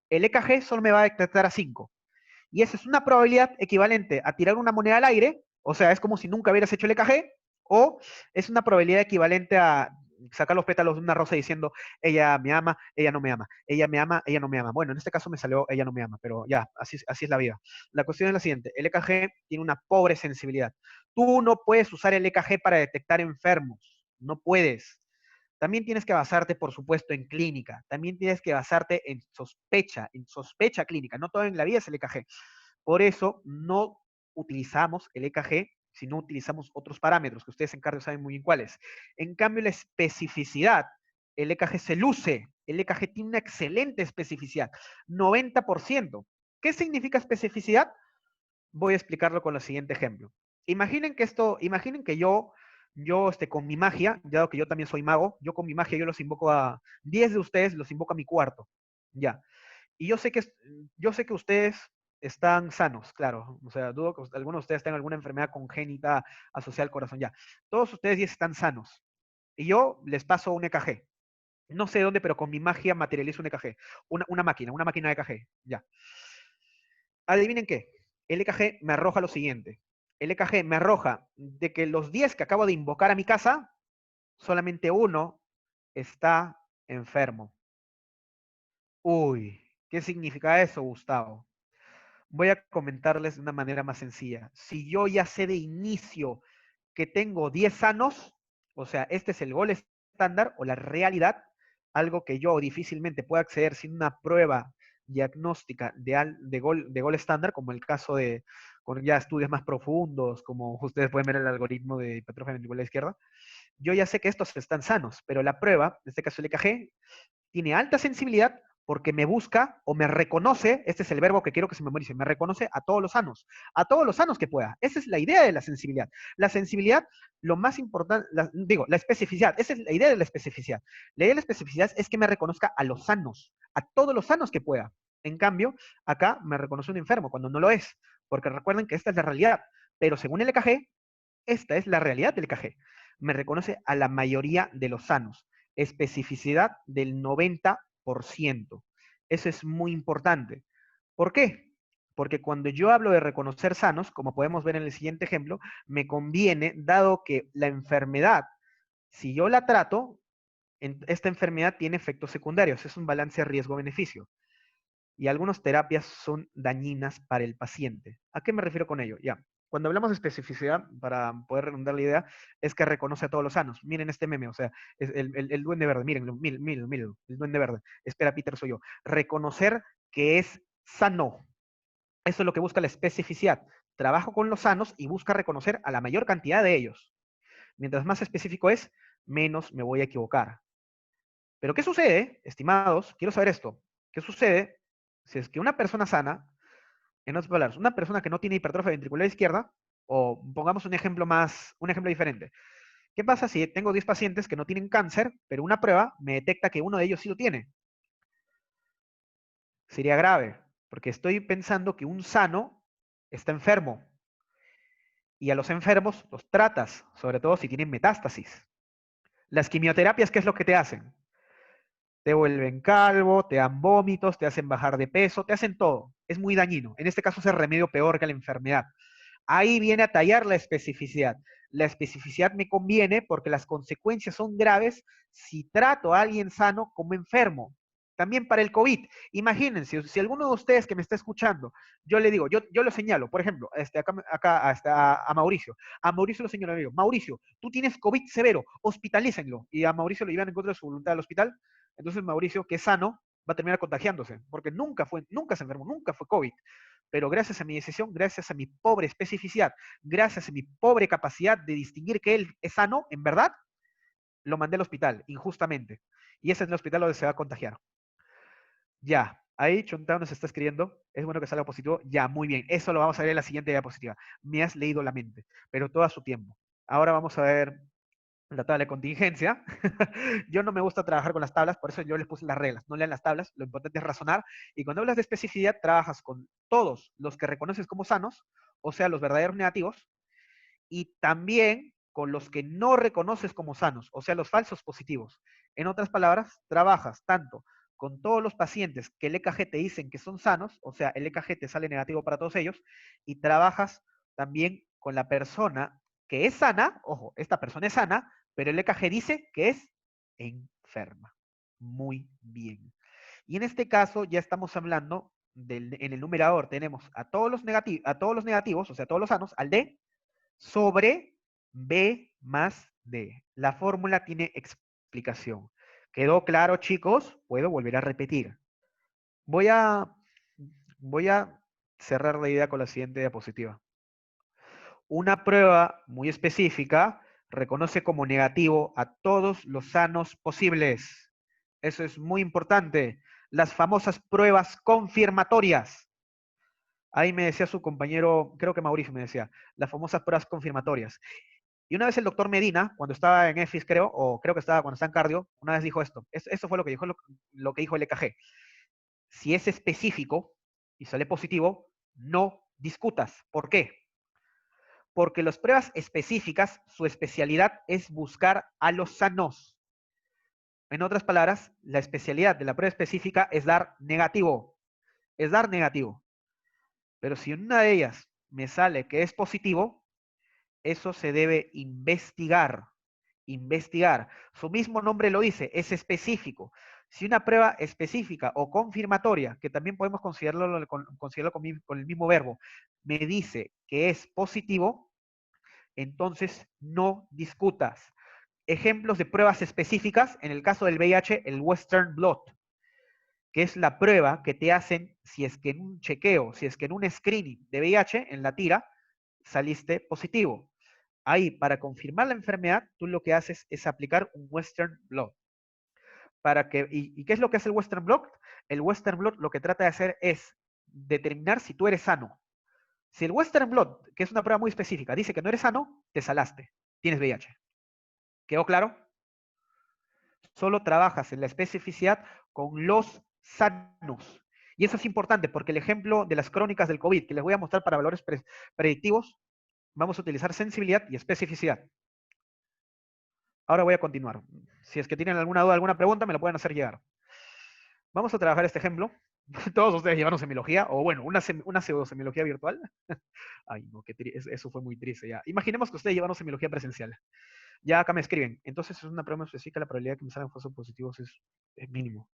el EKG solo me va a detectar a 5. Y esa es una probabilidad equivalente a tirar una moneda al aire, o sea, es como si nunca hubieras hecho el EKG, o es una probabilidad equivalente a sacar los pétalos de una rosa diciendo, ella me ama, ella no me ama, ella me ama, ella no me ama. Bueno, en este caso me salió, ella no me ama, pero ya, así es la vida. La cuestión es la siguiente, el EKG tiene una pobre sensibilidad. Tú no puedes usar el EKG para detectar enfermos, no puedes. También tienes que basarte, por supuesto, en clínica. También tienes que basarte en sospecha clínica. No todo en la vida es el EKG. Por eso no utilizamos el EKG, sino utilizamos otros parámetros que ustedes en cardio saben muy bien cuáles. En cambio, la especificidad, el EKG se luce. El EKG tiene una excelente especificidad, 90%. ¿Qué significa especificidad? Voy a explicarlo con el siguiente ejemplo. Imaginen que yo con mi magia, dado que yo también soy mago, yo con mi magia yo los invoco a 10 de ustedes, los invoco a mi cuarto. Ya. Y yo sé que ustedes están sanos, claro. O sea, dudo que algunos de ustedes tengan alguna enfermedad congénita asociada al corazón. Ya. Todos ustedes 10 están sanos. Y yo les paso un EKG. No sé dónde, pero con mi magia materializo un EKG. Una máquina de EKG. Ya. Adivinen qué. El EKG me arroja lo siguiente. El EKG me arroja de que los 10 que acabo de invocar a mi casa, solamente uno está enfermo. Uy, ¿qué significa eso, Gustavo? Voy a comentarles de una manera más sencilla. Si yo ya sé de inicio que tengo 10 sanos, o sea, este es el gol estándar o la realidad, algo que yo difícilmente puedo acceder sin una prueba diagnóstica de gol estándar, como el caso de con ya estudios más profundos, como ustedes pueden ver el algoritmo de hipertrofia ventricular izquierda, yo ya sé que estos están sanos, pero la prueba, en este caso el EKG, tiene alta sensibilidad porque me busca o me reconoce, este es el verbo que quiero que se memorice, me reconoce a todos los sanos que pueda. Esa es la idea de la sensibilidad. La sensibilidad, lo más importante, la especificidad, esa es la idea de la especificidad. La idea de la especificidad es que me reconozca a los sanos, a todos los sanos que pueda. En cambio, acá me reconoce un enfermo cuando no lo es, porque recuerden que esta es la realidad, pero según el EKG, esta es la realidad del EKG. Me reconoce a la mayoría de los sanos. Especificidad del 90%. Eso es muy importante. ¿Por qué? Porque cuando yo hablo de reconocer sanos, como podemos ver en el siguiente ejemplo, me conviene, dado que la enfermedad, si yo la trato, esta enfermedad tiene efectos secundarios. Es un balance riesgo-beneficio. Y algunas terapias son dañinas para el paciente. ¿A qué me refiero con ello? Ya. Cuando hablamos de especificidad, para poder redundar la idea, es que reconoce a todos los sanos. Miren este meme, o sea, es el duende verde, mírenlo, mírenlo, el duende verde. Espera, Peter, soy yo. Reconocer que es sano. Eso es lo que busca la especificidad. Trabajo con los sanos y busca reconocer a la mayor cantidad de ellos. Mientras más específico es, menos me voy a equivocar. Pero ¿qué sucede, estimados? Quiero saber esto. ¿Qué sucede si es que una persona sana, en otras palabras, una persona que no tiene hipertrofia ventricular izquierda, o pongamos un ejemplo diferente. ¿Qué pasa si tengo 10 pacientes que no tienen cáncer, pero una prueba me detecta que uno de ellos sí lo tiene? Sería grave, porque estoy pensando que un sano está enfermo, y a los enfermos los tratas, sobre todo si tienen metástasis. Las quimioterapias, ¿qué es lo que te hacen? Te vuelven calvo, te dan vómitos, te hacen bajar de peso, te hacen todo. Es muy dañino. En este caso es el remedio peor que la enfermedad. Ahí viene a tallar la especificidad. La especificidad me conviene porque las consecuencias son graves si trato a alguien sano como enfermo. También para el COVID. Imagínense, si alguno de ustedes que me está escuchando, yo le digo, yo lo señalo, por ejemplo, a Mauricio. A Mauricio lo señalo, le digo, Mauricio, tú tienes COVID severo, hospitalícenlo. Y a Mauricio lo llevan en contra de su voluntad al hospital. Entonces Mauricio, que es sano, va a terminar contagiándose, porque nunca se enfermó, nunca fue COVID. Pero gracias a mi decisión, gracias a mi pobre especificidad, gracias a mi pobre capacidad de distinguir que él es sano, en verdad, lo mandé al hospital, injustamente. Y ese es el hospital donde se va a contagiar. Ya, ahí Chuntao nos está escribiendo, es bueno que salga positivo. Ya, muy bien, eso lo vamos a ver en la siguiente diapositiva. Me has leído la mente, pero todo a su tiempo. Ahora vamos a ver la tabla de contingencia. Yo no me gusta trabajar con las tablas, por eso yo les puse las reglas. No lean las tablas, lo importante es razonar. Y cuando hablas de especificidad, trabajas con todos los que reconoces como sanos, o sea, los verdaderos negativos, y también con los que no reconoces como sanos, o sea, los falsos positivos. En otras palabras, trabajas tanto con todos los pacientes que el EKG te dicen que son sanos, o sea, el EKG te sale negativo para todos ellos, y trabajas también con la persona que es sana, ojo, esta persona es sana, pero el EKG dice que es enferma. Muy bien. Y en este caso ya estamos hablando en el numerador tenemos a todos los negativos, o sea, todos los sanos, al D, sobre B más D. La fórmula tiene explicación. ¿Quedó claro, chicos? Puedo volver a repetir. Voy a, voy a cerrar la idea con la siguiente diapositiva. Una prueba muy específica reconoce como negativo a todos los sanos posibles. Eso es muy importante. Las famosas pruebas confirmatorias. Ahí me decía su compañero, creo que Mauricio me decía, las famosas pruebas confirmatorias. Y una vez el doctor Medina, cuando estaba en EFIS, creo, o creo que estaba cuando estaba en cardio, una vez dijo esto. Eso fue lo que dijo, lo que dijo el EKG. Si es específico y sale positivo, no discutas. ¿Por qué? Porque las pruebas específicas, su especialidad es buscar a los sanos. En otras palabras, la especialidad de la prueba específica es dar negativo. Es dar negativo. Pero si en una de ellas me sale que es positivo, eso se debe investigar. Investigar. Su mismo nombre lo dice, es específico. Si una prueba específica o confirmatoria, que también podemos considerarlo con el mismo verbo, me dice que es positivo, entonces no discutas. Ejemplos de pruebas específicas, en el caso del VIH, el Western Blot, que es la prueba que te hacen si es que en un chequeo, si es que en un screening de VIH, en la tira, saliste positivo. Ahí, para confirmar la enfermedad, tú lo que haces es aplicar un Western Blot. ¿Y qué es lo que hace el Western Blot? El Western Blot lo que trata de hacer es determinar si tú eres sano. Si el Western Blot, que es una prueba muy específica, dice que no eres sano, te salaste. Tienes VIH. ¿Quedó claro? Solo trabajas en la especificidad con los sanos. Y eso es importante porque el ejemplo de las crónicas del COVID que les voy a mostrar para valores predictivos, vamos a utilizar sensibilidad y especificidad. Ahora voy a continuar. Si es que tienen alguna duda, alguna pregunta, me la pueden hacer llegar. Vamos a trabajar este ejemplo. Todos ustedes llevaron semiología, o bueno, una pseudo-semiología virtual. Ay, no, eso fue muy triste ya. Imaginemos que ustedes llevaron semiología presencial. Ya acá me escriben. Entonces es una prueba específica, la probabilidad de que me salgan falsos positivos es mínimo.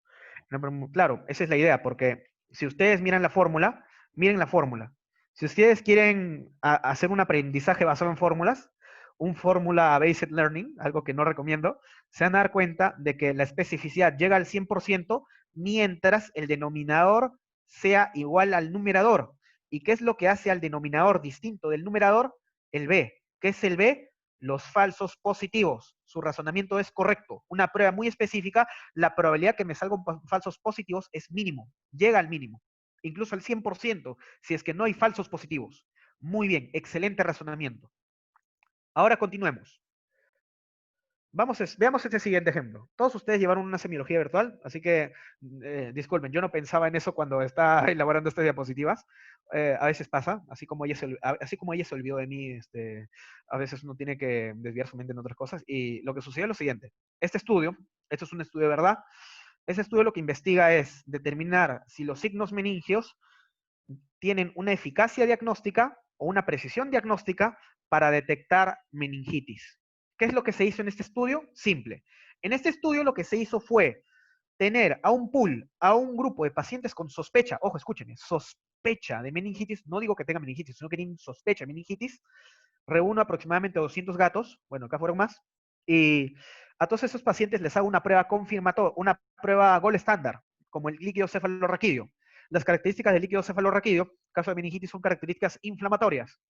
Claro, esa es la idea, porque si ustedes miran la fórmula, miren la fórmula. Si ustedes quieren hacer un aprendizaje basado en fórmulas, un fórmula based learning, algo que no recomiendo, se van a dar cuenta de que la especificidad llega al 100% mientras el denominador sea igual al numerador. ¿Y qué es lo que hace al denominador distinto del numerador? El B. ¿Qué es el B? Los falsos positivos. Su razonamiento es correcto. Una prueba muy específica, la probabilidad que me salgan falsos positivos es mínimo, llega al mínimo, incluso al 100%, si es que no hay falsos positivos. Muy bien, excelente razonamiento. Ahora continuemos. Veamos este siguiente ejemplo. Todos ustedes llevaron una semiología virtual, así que disculpen, yo no pensaba en eso cuando estaba elaborando estas diapositivas. A veces pasa, así como ella se olvidó de mí, a veces uno tiene que desviar su mente en otras cosas. Y lo que sucedió es lo siguiente. Esto es un estudio de verdad. Este estudio lo que investiga es determinar si los signos meningios tienen una eficacia diagnóstica o una precisión diagnóstica para detectar meningitis. ¿Qué es lo que se hizo en este estudio? Simple. En este estudio lo que se hizo fue tener a un pool, a un grupo de pacientes con sospecha, ojo, escúchenme, sospecha de meningitis, no digo que tengan meningitis, sino que tienen sospecha de meningitis, reúno aproximadamente 200 gatos, bueno, acá fueron más, y a todos esos pacientes les hago una prueba confirmatoria, una prueba gold estándar, como el líquido cefalorraquídeo. Las características del líquido cefalorraquídeo, caso de meningitis, son características inflamatorias.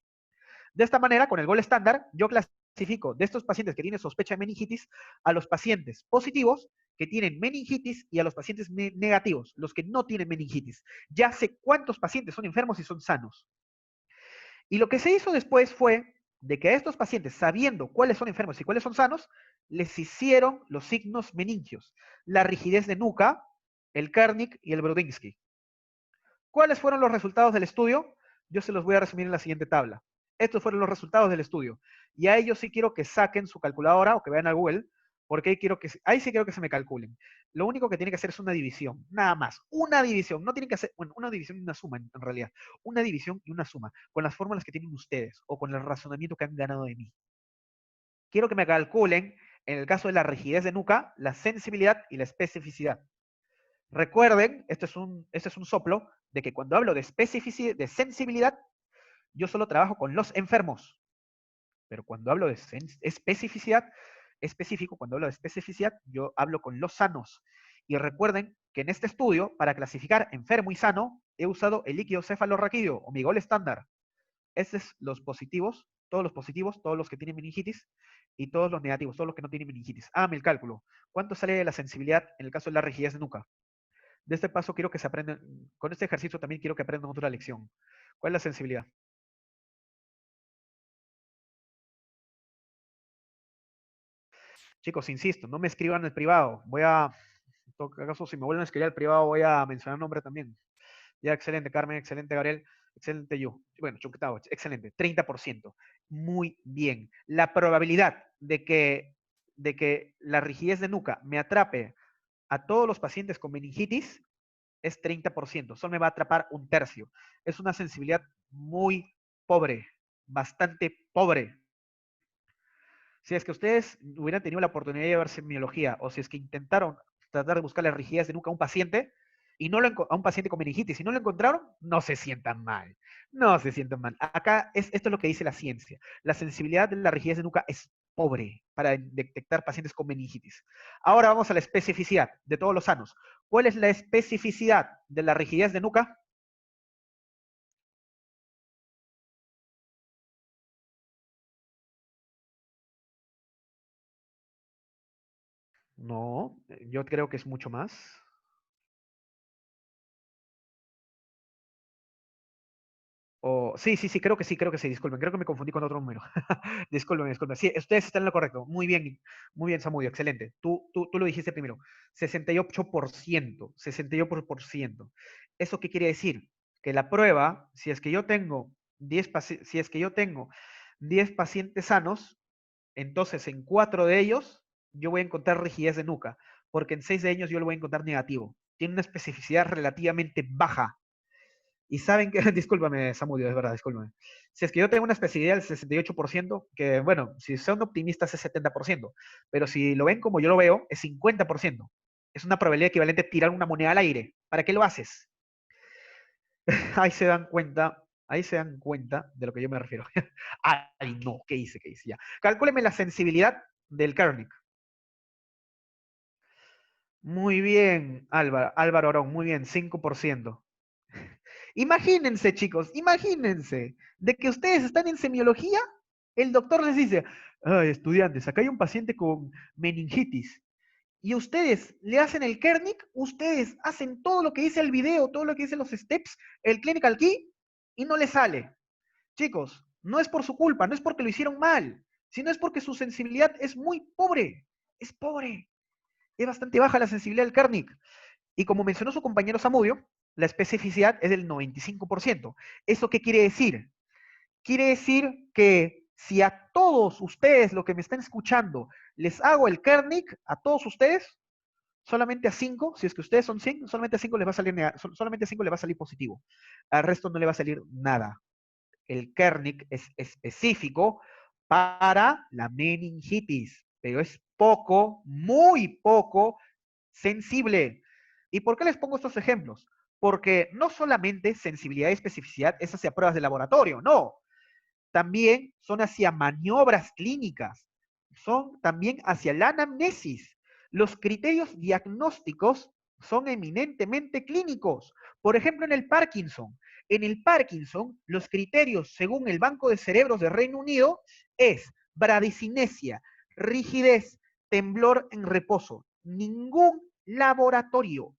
De esta manera, con el gol estándar, yo clasifico de estos pacientes que tienen sospecha de meningitis a los pacientes positivos que tienen meningitis y a los pacientes negativos, los que no tienen meningitis. Ya sé cuántos pacientes son enfermos y son sanos. Y lo que se hizo después fue de que a estos pacientes, sabiendo cuáles son enfermos y cuáles son sanos, les hicieron los signos meningios, la rigidez de nuca, el Kernick y el Brodinski. ¿Cuáles fueron los resultados del estudio? Yo se los voy a resumir en la siguiente tabla. Estos fueron los resultados del estudio. Y a ellos sí quiero que saquen su calculadora o que vayan a Google, porque ahí sí quiero que se me calculen. Lo único que tiene que hacer es una división, nada más. Una división. No tienen que hacer, bueno, una división y una suma en realidad. Una división y una suma, con las fórmulas que tienen ustedes o con el razonamiento que han ganado de mí. Quiero que me calculen, en el caso de la rigidez de nuca, la sensibilidad y la especificidad. Recuerden, este es un soplo, de que cuando hablo de especificidad, de sensibilidad, yo solo trabajo con los enfermos. Pero cuando hablo de especificidad, específico, cuando hablo de especificidad, yo hablo con los sanos. Y recuerden que en este estudio, para clasificar enfermo y sano, he usado el líquido cefalorraquídeo o mi gol estándar. Estos es los positivos, todos los que tienen meningitis, y todos los negativos, todos los que no tienen meningitis. Hágame el cálculo. ¿Cuánto sale de la sensibilidad en el caso de la rigidez de nuca? De este paso quiero que se aprendan, con este ejercicio también quiero que aprendan otra lección. ¿Cuál es la sensibilidad? Chicos, insisto, no me escriban en el privado. En todo caso, si me vuelven a escribir al privado, voy a mencionar nombre también. Ya, excelente, Carmen, excelente, Gabriel, excelente, yo. Bueno, Chuquetado, excelente, 30%. Muy bien. La probabilidad de que la rigidez de nuca me atrape a todos los pacientes con meningitis es 30%. Solo me va a atrapar un tercio. Es una sensibilidad muy pobre, bastante pobre. Si es que ustedes hubieran tenido la oportunidad de ver semiología, o si es que intentaron tratar de buscar la rigidez de nuca a un paciente, y no a un paciente con meningitis, y no lo encontraron, no se sientan mal. No se sientan mal. Acá esto es lo que dice la ciencia. La sensibilidad de la rigidez de nuca es pobre para detectar pacientes con meningitis. Ahora vamos a la especificidad de todos los sanos. ¿Cuál es la especificidad de la rigidez de nuca? No, yo creo que es mucho más. Sí, creo que sí, disculpen, creo que me confundí con otro número. Disculpen, disculpen. Sí, ustedes están en lo correcto. Muy bien, Samudio, excelente. Tú lo dijiste primero. 68%, 68%. ¿Eso qué quiere decir? Que la prueba, si es que yo tengo 10 pacientes sanos, entonces en 4 de ellos yo voy a encontrar rigidez de nuca, porque en 6 de ellos yo lo voy a encontrar negativo. Tiene una especificidad relativamente baja. Y saben que, discúlpame, Samudio, es verdad, discúlpame. Si es que yo tengo una especificidad del 68%, que bueno, si son optimistas es 70%, pero si lo ven como yo lo veo, es 50%. Es una probabilidad equivalente a tirar una moneda al aire. ¿Para qué lo haces? Ahí se dan cuenta de lo que yo me refiero. Ay, no, ¿qué hice? ¿Qué hice? Ya. Calcúleme la sensibilidad del Kernick. Muy bien, Álvaro Arón, muy bien, 5%. Imagínense, chicos, imagínense de que ustedes están en semiología, el doctor les dice, ay, estudiantes, acá hay un paciente con meningitis, y ustedes le hacen el Kernick, ustedes hacen todo lo que dice el video, todo lo que dicen los steps, el clinical key, y no les sale. Chicos, no es por su culpa, no es porque lo hicieron mal, sino es porque su sensibilidad es muy pobre, es bastante baja la sensibilidad del Kernick. Y como mencionó su compañero Samudio, la especificidad es del 95%. ¿Eso qué quiere decir? Quiere decir que si a todos ustedes, lo que me están escuchando, les hago el Kernick, a todos ustedes, solamente a 5, si es que ustedes son 5, solamente a 5 les va a salir solamente a 5 les va a salir positivo. Al resto no le va a salir nada. El Kernick es específico para la meningitis, pero es poco, muy poco sensible. ¿Y por qué les pongo estos ejemplos? Porque no solamente sensibilidad y especificidad es hacia pruebas de laboratorio, no. También son hacia maniobras clínicas, son también hacia la anamnesis. Los criterios diagnósticos son eminentemente clínicos. Por ejemplo, en el Parkinson. En el Parkinson, los criterios, según el Banco de Cerebros de Reino Unido, es bradicinesia, rigidez, temblor en reposo. Ningún laboratorio,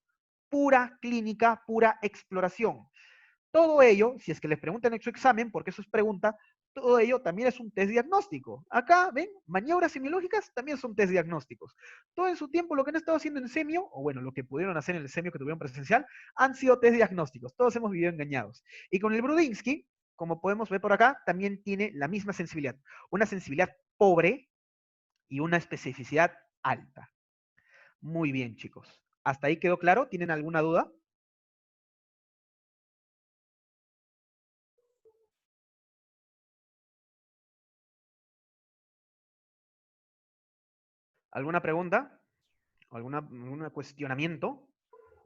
pura clínica, pura exploración. Todo ello, si es que les preguntan en su examen, porque eso es pregunta, todo ello también es un test diagnóstico. Acá, ven, maniobras semiológicas también son test diagnósticos. Todo en su tiempo lo que han estado haciendo en semio, o bueno, lo que pudieron hacer en el semio que tuvieron presencial, han sido test diagnósticos. Todos hemos vivido engañados. Y con el Brudinsky, como podemos ver por acá, también tiene la misma sensibilidad. Una sensibilidad pobre y una especificidad alta. Muy bien, chicos. ¿Hasta ahí quedó claro? ¿Tienen alguna duda? ¿Alguna pregunta? ¿Algún cuestionamiento?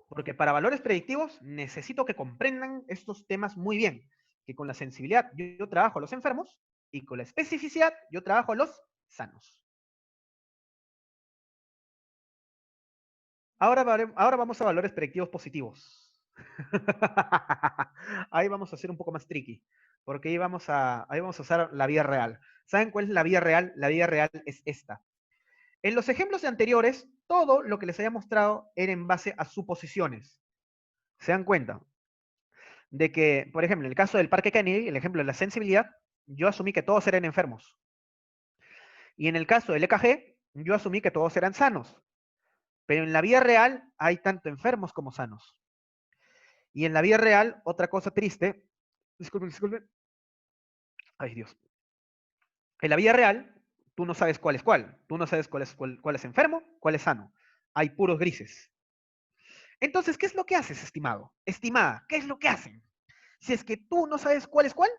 Porque para valores predictivos necesito que comprendan estos temas muy bien. Que con la sensibilidad yo trabajo a los enfermos y con la especificidad yo trabajo a los sanos. Ahora vamos a valores predictivos positivos. Ahí vamos a hacer un poco más tricky, porque ahí vamos a usar la vida real. ¿Saben cuál es la vida real? La vida real es esta. En los ejemplos anteriores, todo lo que les había mostrado era en base a suposiciones. ¿Se dan cuenta? De que, por ejemplo, en el caso del Parque Kennedy, el ejemplo de la sensibilidad, yo asumí que todos eran enfermos. Y en el caso del EKG, yo asumí que todos eran sanos. Pero en la vida real hay tanto enfermos como sanos. Y en la vida real, otra cosa triste, disculpen, ay Dios, en la vida real, tú no sabes cuál es cuál, tú no sabes cuál es enfermo, cuál es sano. Hay puros grises. Entonces, ¿qué es lo que haces, estimado? Estimada, ¿qué es lo que hacen? Si es que tú no sabes cuál es cuál,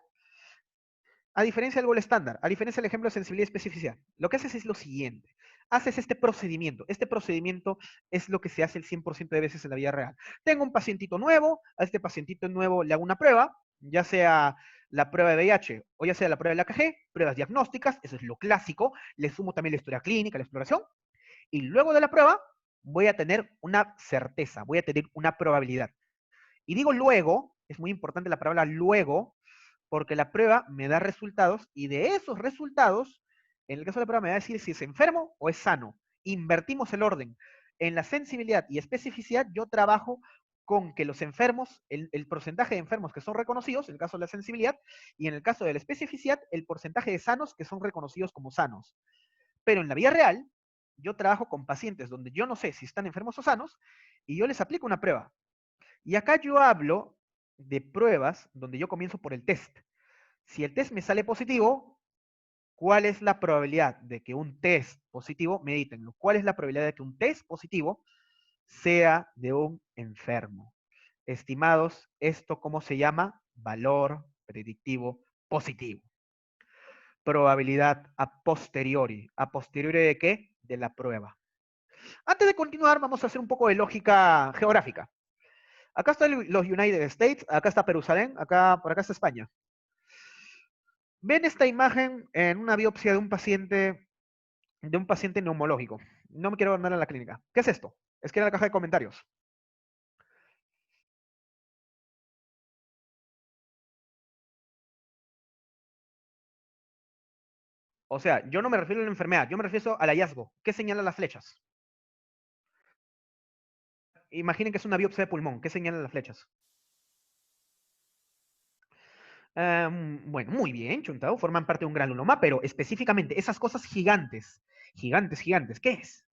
a diferencia del gol estándar, a diferencia del ejemplo de sensibilidad y especificidad, lo que haces es lo siguiente. Haces este procedimiento. Este procedimiento es lo que se hace el 100% de veces en la vida real. Tengo un pacientito nuevo, a este pacientito nuevo le hago una prueba, ya sea la prueba de VIH o ya sea la prueba de la AKG, pruebas diagnósticas, eso es lo clásico, le sumo también la historia clínica, la exploración, y luego de la prueba voy a tener una certeza, voy a tener una probabilidad. Y digo luego, es muy importante la palabra luego, porque la prueba me da resultados y de esos resultados, en el caso de la prueba me va a decir si es enfermo o es sano. Invertimos el orden. En la sensibilidad y especificidad yo trabajo con que los enfermos, el porcentaje de enfermos que son reconocidos, en el caso de la sensibilidad, y en el caso de la especificidad, el porcentaje de sanos que son reconocidos como sanos. Pero en la vida real, yo trabajo con pacientes donde yo no sé si están enfermos o sanos, y yo les aplico una prueba. Y acá yo hablo de pruebas donde yo comienzo por el test. Si el test me sale positivo, ¿cuál es la probabilidad de que un test positivo, medítenlo, cuál es la probabilidad de que un test positivo sea de un enfermo? Estimados, ¿esto cómo se llama? Valor predictivo positivo. Probabilidad a posteriori. ¿A posteriori de qué? De la prueba. Antes de continuar, vamos a hacer un poco de lógica geográfica. Acá están los United States, acá está Jerusalén, acá, por acá está España. Ven esta imagen en una biopsia de un paciente neumológico. No me quiero mandar a la clínica. ¿Qué es esto? Es que en la caja de comentarios. O sea, yo no me refiero a la enfermedad, yo me refiero al hallazgo. ¿Qué señalan las flechas? Imaginen que es una biopsia de pulmón. ¿Qué señalan las flechas? Bueno, muy bien, Chuntao. Forman parte de un granuloma, pero específicamente esas cosas gigantes, gigantes, gigantes, ¿qué es?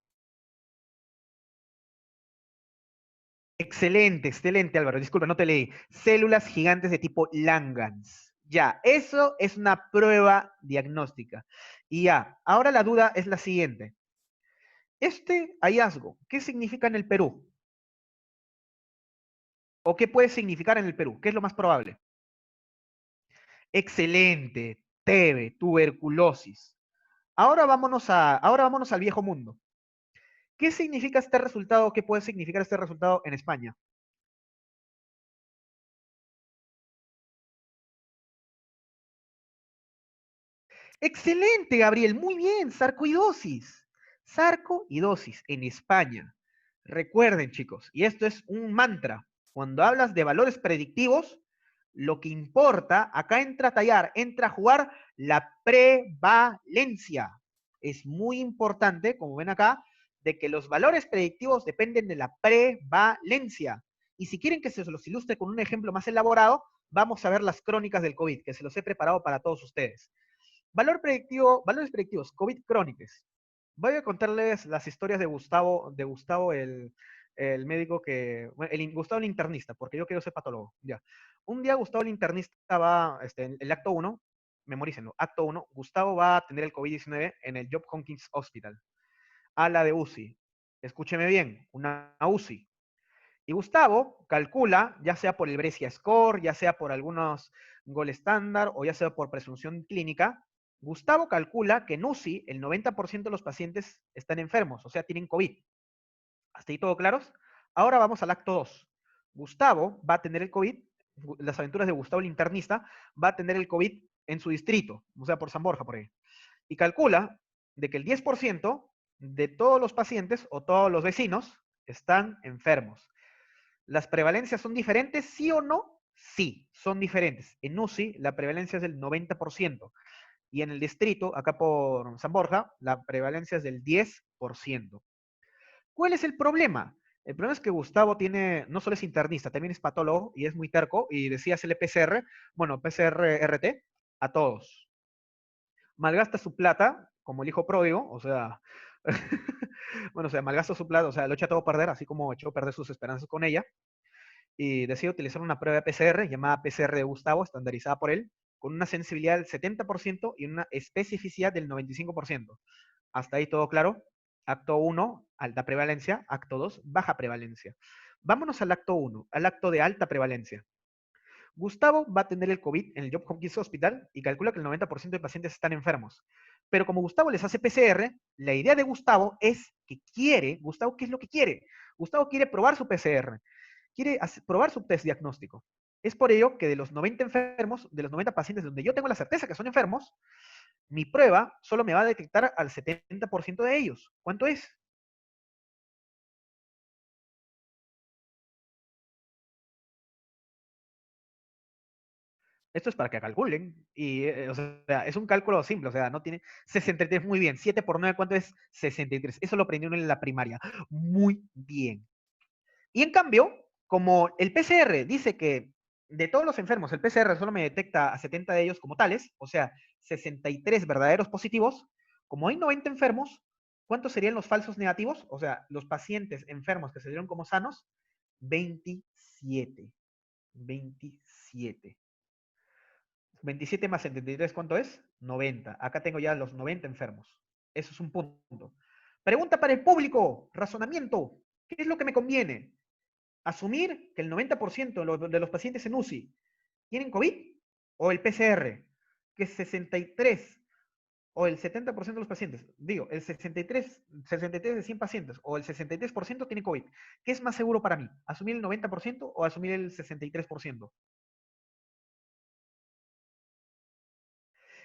Excelente, excelente, Álvaro. Disculpa, no te leí. Células gigantes de tipo Langhans. Ya, eso es una prueba diagnóstica. Y ya, ahora la duda es la siguiente. Este hallazgo, ¿qué significa en el Perú? ¿O qué puede significar en el Perú? ¿Qué es lo más probable? Excelente, TB, tuberculosis. Ahora vámonos al viejo mundo. ¿Qué significa este resultado? ¿Qué puede significar este resultado en España? Excelente, Gabriel. Muy bien. Sarcoidosis. Sarcoidosis en España. Recuerden, chicos, y esto es un mantra. Cuando hablas de valores predictivos, lo que importa, acá entra a tallar, entra a jugar la prevalencia. Es muy importante, como ven acá, de que los valores predictivos dependen de la prevalencia. Y si quieren que se los ilustre con un ejemplo más elaborado, vamos a ver las crónicas del COVID, que se los he preparado para todos ustedes. Valores predictivos, COVID crónicas. Voy a contarles las historias de Gustavo el médico Gustavo el internista, porque yo quiero ser patólogo. Ya. Un día Gustavo el internista va, en el acto 1, memorícenlo, acto 1, Gustavo va a tener el COVID-19 en el Johns Hopkins Hospital, a la de UCI. Escúcheme bien, una UCI. Y Gustavo calcula, ya sea por el Brescia Score, ya sea por algunos gol estándar o ya sea por presunción clínica, Gustavo calcula que en UCI el 90% de los pacientes están enfermos, o sea, tienen COVID. ¿Hasta ahí todo claros? Ahora vamos al acto 2. Gustavo va a tener el COVID, las aventuras de Gustavo el internista, va a tener el COVID en su distrito, o sea, por San Borja, por ahí. Y calcula de que el 10% de todos los pacientes o todos los vecinos están enfermos. ¿Las prevalencias son diferentes, sí o no? Sí, son diferentes. En UCI la prevalencia es del 90% y en el distrito, acá por San Borja, la prevalencia es del 10%. ¿Cuál es el problema? El problema es que Gustavo no solo es internista, también es patólogo y es muy terco y decía hacerle PCR, bueno, PCR-RT a todos. Malgasta su plata, como el hijo pródigo, o sea, bueno, o sea, malgasta su plata, o sea, lo echa todo a perder, así como echó a perder sus esperanzas con ella, y decide utilizar una prueba de PCR llamada PCR de Gustavo, estandarizada por él, con una sensibilidad del 70% y una especificidad del 95%. Hasta ahí todo claro. Acto 1, alta prevalencia. Acto 2, baja prevalencia. Vámonos al acto 1, al acto de alta prevalencia. Gustavo va a tener el COVID en el Johns Hopkins Hospital y calcula que el 90% de pacientes están enfermos. Pero como Gustavo les hace PCR, la idea de Gustavo es que Gustavo, ¿qué es lo que quiere? Gustavo quiere probar su PCR, quiere probar su test diagnóstico. Es por ello que de los 90 enfermos, de los 90 pacientes donde yo tengo la certeza que son enfermos, mi prueba solo me va a detectar al 70% de ellos. ¿Cuánto es? Esto es para que calculen. Y, o sea, es un cálculo simple. O sea, no tiene 63. Muy bien. 7 por 9, ¿cuánto es? 63. Eso lo aprendieron en la primaria. Muy bien. Y en cambio, como el PCR dice que de todos los enfermos, el PCR solo me detecta a 70 de ellos como tales, o sea, 63 verdaderos positivos, como hay 90 enfermos, ¿cuántos serían los falsos negativos? O sea, los pacientes enfermos que se dieron como sanos, 27. 27. 27 más 73, ¿cuánto es? 90. Acá tengo ya los 90 enfermos. Eso es un punto. Pregunta para el público. Razonamiento. ¿Qué es lo que me conviene? ¿Asumir que el 90% de los pacientes en UCI tienen COVID? ¿O el PCR? Que 63 o el 70% de los pacientes, digo, el 63 de 100 pacientes o el 63% tiene COVID. ¿Qué es más seguro para mí? ¿Asumir el 90% o asumir el 63%?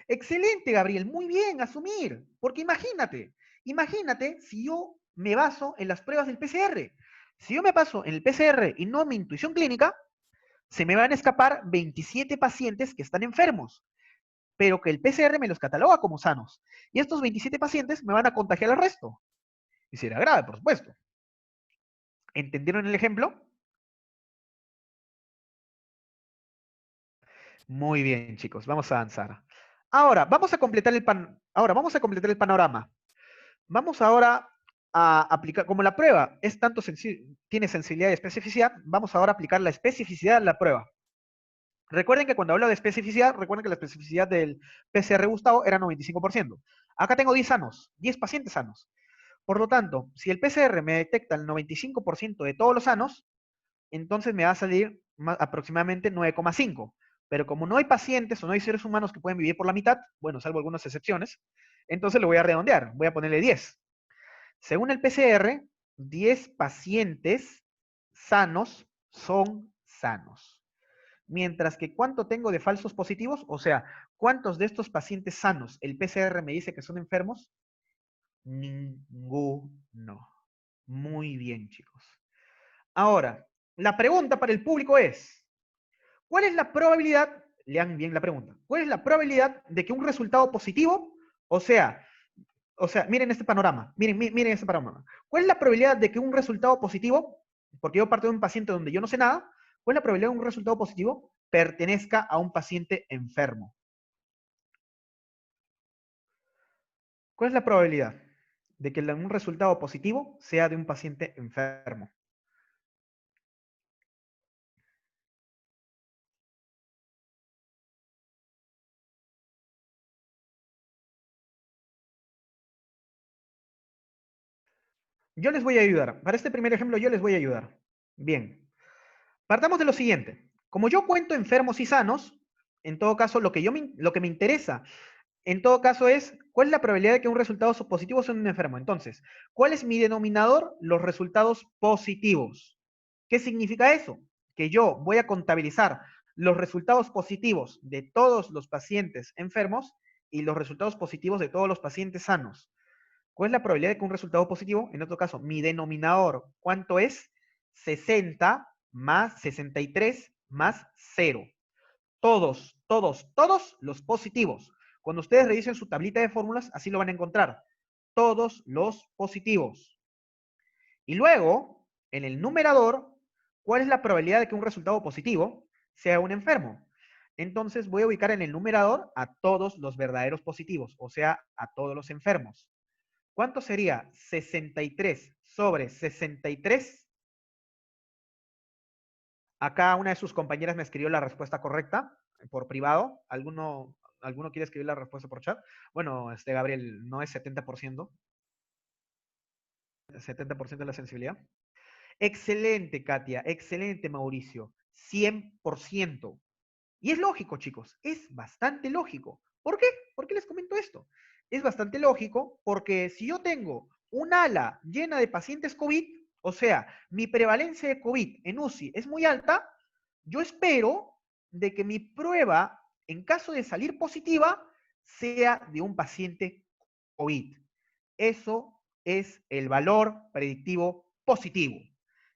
Excelente, Gabriel, muy bien, asumir. Porque imagínate si yo me baso en las pruebas del PCR. Si yo me baso en el PCR y no en mi intuición clínica, se me van a escapar 27 pacientes que están enfermos, pero que el PCR me los cataloga como sanos. Y estos 27 pacientes me van a contagiar al resto. Y será grave, por supuesto. ¿Entendieron el ejemplo? Muy bien, chicos, vamos a avanzar. Ahora vamos a completar el panorama. Vamos ahora a aplicar, como la prueba es tiene sensibilidad y especificidad, vamos ahora a aplicar la especificidad de la prueba. Recuerden que cuando hablo de especificidad, recuerden que la especificidad del PCR Gustavo era 95%. Acá tengo 10 sanos, 10 pacientes sanos. Por lo tanto, si el PCR me detecta el 95% de todos los sanos, entonces me va a salir aproximadamente 9,5. Pero como no hay pacientes o no hay seres humanos que pueden vivir por la mitad, bueno, salvo algunas excepciones, entonces lo voy a redondear, voy a ponerle 10. Según el PCR, 10 pacientes sanos son sanos. Mientras que ¿cuánto tengo de falsos positivos? O sea, ¿cuántos de estos pacientes sanos el PCR me dice que son enfermos? Ninguno. Muy bien, chicos. Ahora, la pregunta para el público es, ¿cuál es la probabilidad, lean bien la pregunta, cuál es la probabilidad de que un resultado positivo, o sea, miren este panorama, miren este panorama. ¿Cuál es la probabilidad de que un resultado positivo, porque yo parto de un paciente donde yo no sé nada, cuál es la probabilidad de un resultado positivo pertenezca a un paciente enfermo? ¿Cuál es la probabilidad de que un resultado positivo sea de un paciente enfermo? Yo les voy a ayudar. Para este primer ejemplo, yo les voy a ayudar. Bien. Partamos de lo siguiente. Como yo cuento enfermos y sanos, en todo caso, lo que me interesa, en todo caso, es cuál es la probabilidad de que un resultado positivo sea un enfermo. Entonces, ¿cuál es mi denominador? Los resultados positivos. ¿Qué significa eso? Que yo voy a contabilizar los resultados positivos de todos los pacientes enfermos y los resultados positivos de todos los pacientes sanos. ¿Cuál es la probabilidad de que un resultado positivo? En otro caso, mi denominador, ¿cuánto es? 60 más 63 más 0. Todos los positivos. Cuando ustedes revisen su tablita de fórmulas, así lo van a encontrar. Todos los positivos. Y luego, en el numerador, ¿cuál es la probabilidad de que un resultado positivo sea un enfermo? Entonces voy a ubicar en el numerador a todos los verdaderos positivos, o sea, a todos los enfermos. ¿Cuánto sería 63 sobre 63? Acá una de sus compañeras me escribió la respuesta correcta por privado. ¿Alguno quiere escribir la respuesta por chat? Bueno, Gabriel, no es 70%, 70% de la sensibilidad. Excelente, Katia. Excelente, Mauricio. 100%. Y es lógico, chicos. Es bastante lógico. ¿Por qué? ¿Por qué les comento esto? Es bastante lógico porque si yo tengo un ala llena de pacientes COVID, o sea, mi prevalencia de COVID en UCI es muy alta, yo espero de que mi prueba, en caso de salir positiva, sea de un paciente COVID. Eso es el valor predictivo positivo.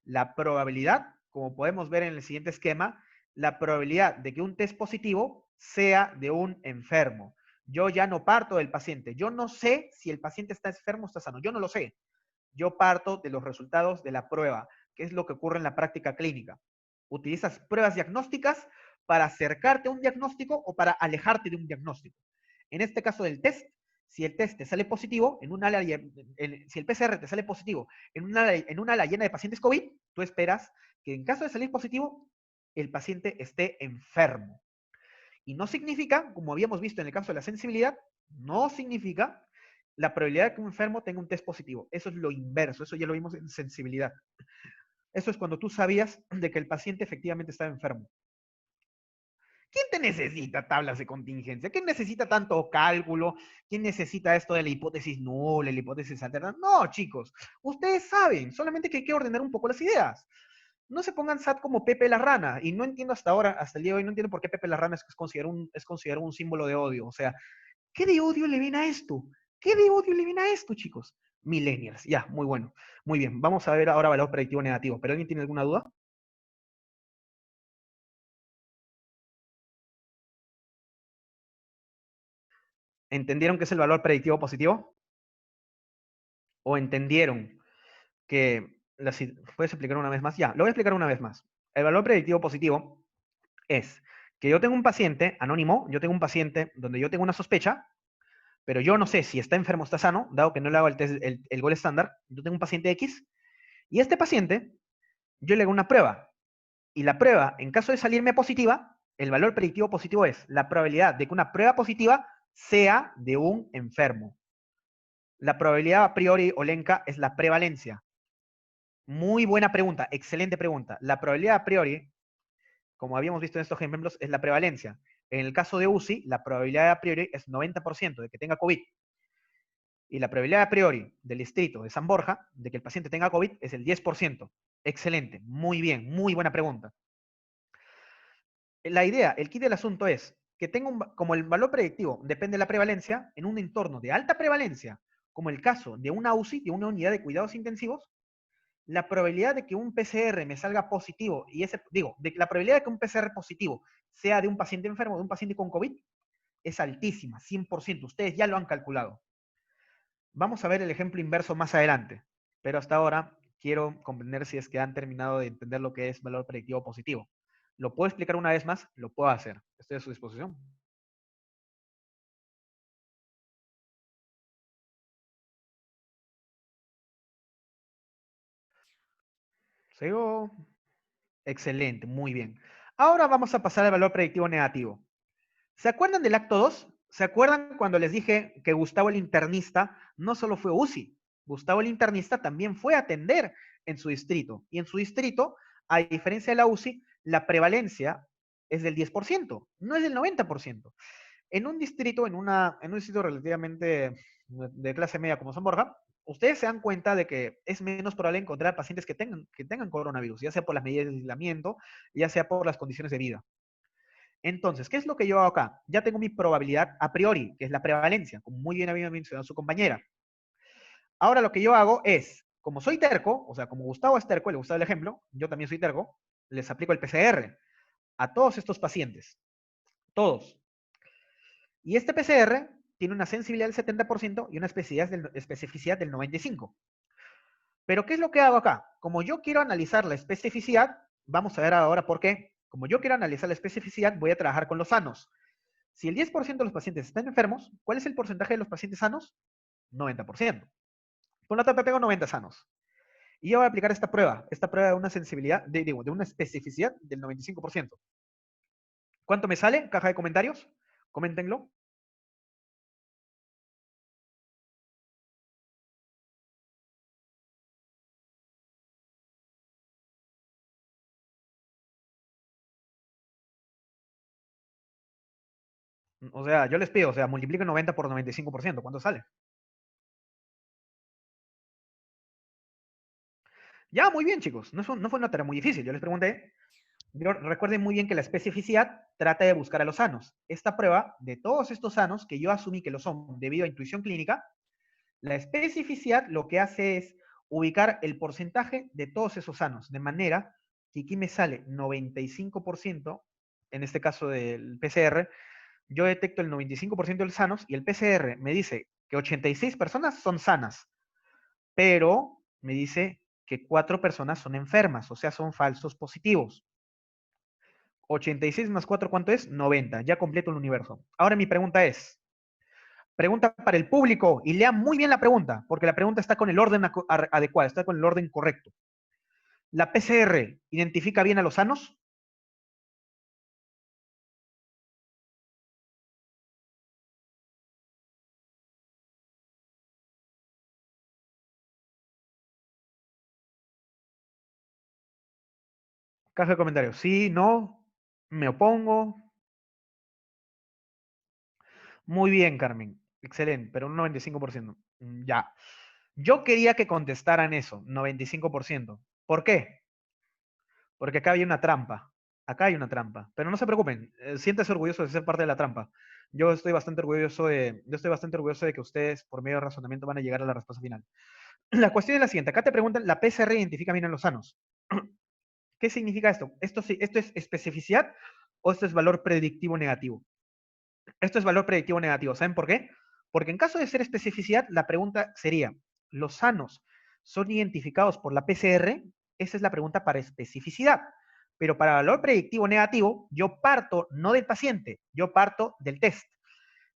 La probabilidad, como podemos ver en el siguiente esquema, la probabilidad de que un test positivo sea de un enfermo. Yo ya no parto del paciente. Yo no sé si el paciente está enfermo o está sano. Yo no lo sé. Yo parto de los resultados de la prueba, que es lo que ocurre en la práctica clínica. Utilizas pruebas diagnósticas para acercarte a un diagnóstico o para alejarte de un diagnóstico. En este caso del test, si el test te sale positivo, si el PCR te sale positivo en una ala llena de pacientes COVID, tú esperas que en caso de salir positivo, el paciente esté enfermo. Y no significa, como habíamos visto en el caso de la sensibilidad, no significa la probabilidad de que un enfermo tenga un test positivo. Eso es lo inverso, eso ya lo vimos en sensibilidad. Eso es cuando tú sabías de que el paciente efectivamente estaba enfermo. ¿Quién te necesita tablas de contingencia? ¿Quién necesita tanto cálculo? ¿Quién necesita esto de la hipótesis nula, la hipótesis alterna? No, chicos, ustedes saben, solamente que hay que ordenar un poco las ideas. No se pongan SAT como Pepe la Rana, y no entiendo hasta ahora, hasta el día de hoy, no entiendo por qué Pepe la Rana es considerado un símbolo de odio. O sea, ¿qué de odio le viene a esto? ¿Qué de odio le viene a esto, chicos? Millennials, ya, muy bueno. Muy bien, vamos a ver ahora valor predictivo negativo. ¿Pero alguien tiene alguna duda? ¿Entendieron qué es el valor predictivo positivo? ¿O entendieron que... ¿Puedes explicar una vez más? Ya, lo voy a explicar una vez más. El valor predictivo positivo es que yo tengo un paciente anónimo, yo tengo un paciente donde yo tengo una sospecha, pero yo no sé si está enfermo o está sano, dado que no le hago el gol estándar. Yo tengo un paciente X, y este paciente, yo le hago una prueba, y la prueba, en caso de salirme positiva, el valor predictivo positivo es la probabilidad de que una prueba positiva sea de un enfermo. La probabilidad a priori, Olenka, es la prevalencia. Muy buena pregunta, excelente pregunta. La probabilidad a priori, como habíamos visto en estos ejemplos, es la prevalencia. En el caso de UCI, la probabilidad a priori es 90% de que tenga COVID. Y la probabilidad a priori del distrito de San Borja de que el paciente tenga COVID es el 10%. Excelente, muy bien, muy buena pregunta. La idea, el kit del asunto es que como el valor predictivo depende de la prevalencia, en un entorno de alta prevalencia, como el caso de una UCI, de una unidad de cuidados intensivos, la probabilidad de que un PCR me salga positivo, la probabilidad de que un PCR positivo sea de un paciente enfermo, de un paciente con COVID, es altísima, 100%. Ustedes ya lo han calculado. Vamos a ver el ejemplo inverso más adelante, pero hasta ahora quiero comprender si es que han terminado de entender lo que es valor predictivo positivo. ¿Lo puedo explicar una vez más? Lo puedo hacer. Estoy a su disposición. ¿Sigo? Excelente, muy bien. Ahora vamos a pasar al valor predictivo negativo. ¿Se acuerdan del acto 2? ¿Se acuerdan cuando les dije que Gustavo el internista no solo fue UCI? Gustavo el internista también fue a atender en su distrito. Y en su distrito, a diferencia de la UCI, la prevalencia es del 10%, no es del 90%. En un distrito, en un distrito relativamente de clase media como San Borja, ustedes se dan cuenta de que es menos probable encontrar pacientes que tengan coronavirus, ya sea por las medidas de aislamiento, ya sea por las condiciones de vida. Entonces, ¿qué es lo que yo hago acá? Ya tengo mi probabilidad a priori, que es la prevalencia, como muy bien había mencionado su compañera. Ahora lo que yo hago es, como soy terco, o sea, como Gustavo es terco, le gustaba el ejemplo, yo también soy terco, les aplico el PCR a todos estos pacientes, todos. Y este PCR tiene una sensibilidad del 70% y una especificidad del 95%. Pero ¿qué es lo que hago acá? Como yo quiero analizar la especificidad, vamos a ver ahora por qué. Como yo quiero analizar la especificidad, voy a trabajar con los sanos. Si el 10% de los pacientes están enfermos, ¿cuál es el porcentaje de los pacientes sanos? 90%. Por lo tanto, tengo 90 sanos. Y yo voy a aplicar esta prueba de una sensibilidad, de una especificidad del 95%. ¿Cuánto me sale? Caja de comentarios. Coméntenlo. O sea, yo les pido, o sea, multipliquen 90 por 95%. ¿Cuánto sale? Ya, muy bien, chicos. No fue una tarea muy difícil. Yo les pregunté. Pero recuerden muy bien que la especificidad trata de buscar a los sanos. Esta prueba de todos estos sanos, que yo asumí que lo son debido a intuición clínica, la especificidad lo que hace es ubicar el porcentaje de todos esos sanos, de manera que aquí me sale 95%, en este caso del PCR, yo detecto el 95% de los sanos y el PCR me dice que 86 personas son sanas, pero me dice que 4 personas son enfermas, o sea, son falsos positivos. 86 más 4, ¿cuánto es? 90. Ya completo el universo. Ahora mi pregunta es, pregunta para el público, y lean muy bien la pregunta, porque la pregunta está con el orden adecuado, está con el orden correcto. ¿La PCR identifica bien a los sanos? Caja de comentarios. Sí, no, me opongo. Muy bien, Carmen. Excelente, pero un 95%. Ya. Yo quería que contestaran eso, 95%. ¿Por qué? Porque acá hay una trampa. Acá hay una trampa. Pero no se preocupen, siéntese orgulloso de ser parte de la trampa. Yo estoy bastante orgulloso de que ustedes, por medio de razonamiento, van a llegar a la respuesta final. La cuestión es la siguiente. Acá te preguntan, ¿la PCR identifica bien a los sanos? ¿Qué significa esto? ¿Esto es especificidad o esto es valor predictivo negativo? Esto es valor predictivo negativo. ¿Saben por qué? Porque en caso de ser especificidad, la pregunta sería, ¿los sanos son identificados por la PCR? Esa es la pregunta para especificidad. Pero para valor predictivo negativo, yo parto no del paciente, yo parto del test.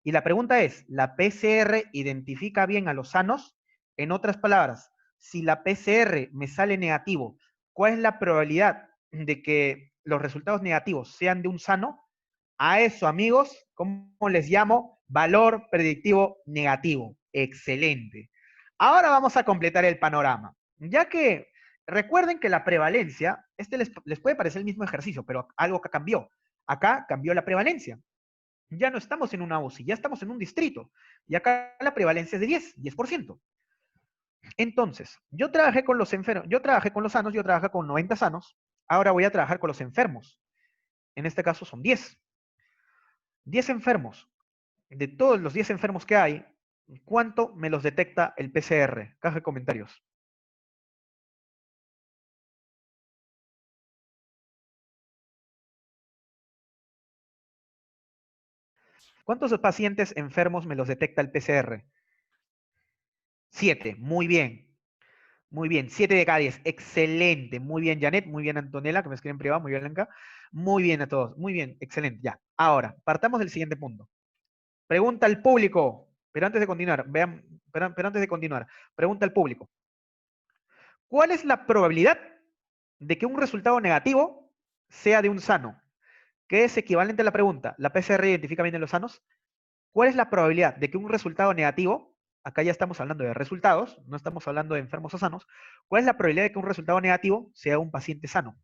Y la pregunta es, ¿la PCR identifica bien a los sanos? En otras palabras, si la PCR me sale negativo, ¿cuál es la probabilidad de que los resultados negativos sean de un sano? A eso, amigos, ¿cómo les llamo? Valor predictivo negativo. Excelente. Ahora vamos a completar el panorama. Ya que recuerden que la prevalencia, les puede parecer el mismo ejercicio, pero algo que cambió. Acá cambió la prevalencia. Ya no estamos en una UCI, ya estamos en un distrito. Y acá la prevalencia es de 10%. Entonces, yo trabajé con los enfermos, yo trabajé con los sanos, yo trabajé con 90 sanos. Ahora voy a trabajar con los enfermos. En este caso son 10. 10 enfermos. De todos los 10 enfermos que hay, ¿cuánto me los detecta el PCR? Caja de comentarios. ¿Cuántos pacientes enfermos me los detecta el PCR? 7. Muy bien. Muy bien, 7 de cada 10. Excelente. Muy bien, Janet. Muy bien, Antonella, que me escriben en privado. Muy bien, Blanca. Muy bien a todos. Muy bien, excelente. Ya. Ahora, partamos del siguiente punto. Pregunta al público. Pero antes de continuar, vean, pero antes de continuar, pregunta al público. ¿Cuál es la probabilidad de que un resultado negativo sea de un sano? Que es equivalente a la pregunta. ¿La PCR identifica bien en los sanos? ¿Cuál es la probabilidad de que un resultado negativo, acá ya estamos hablando de resultados, no estamos hablando de enfermos o sanos, cuál es la probabilidad de que un resultado negativo sea un paciente sano?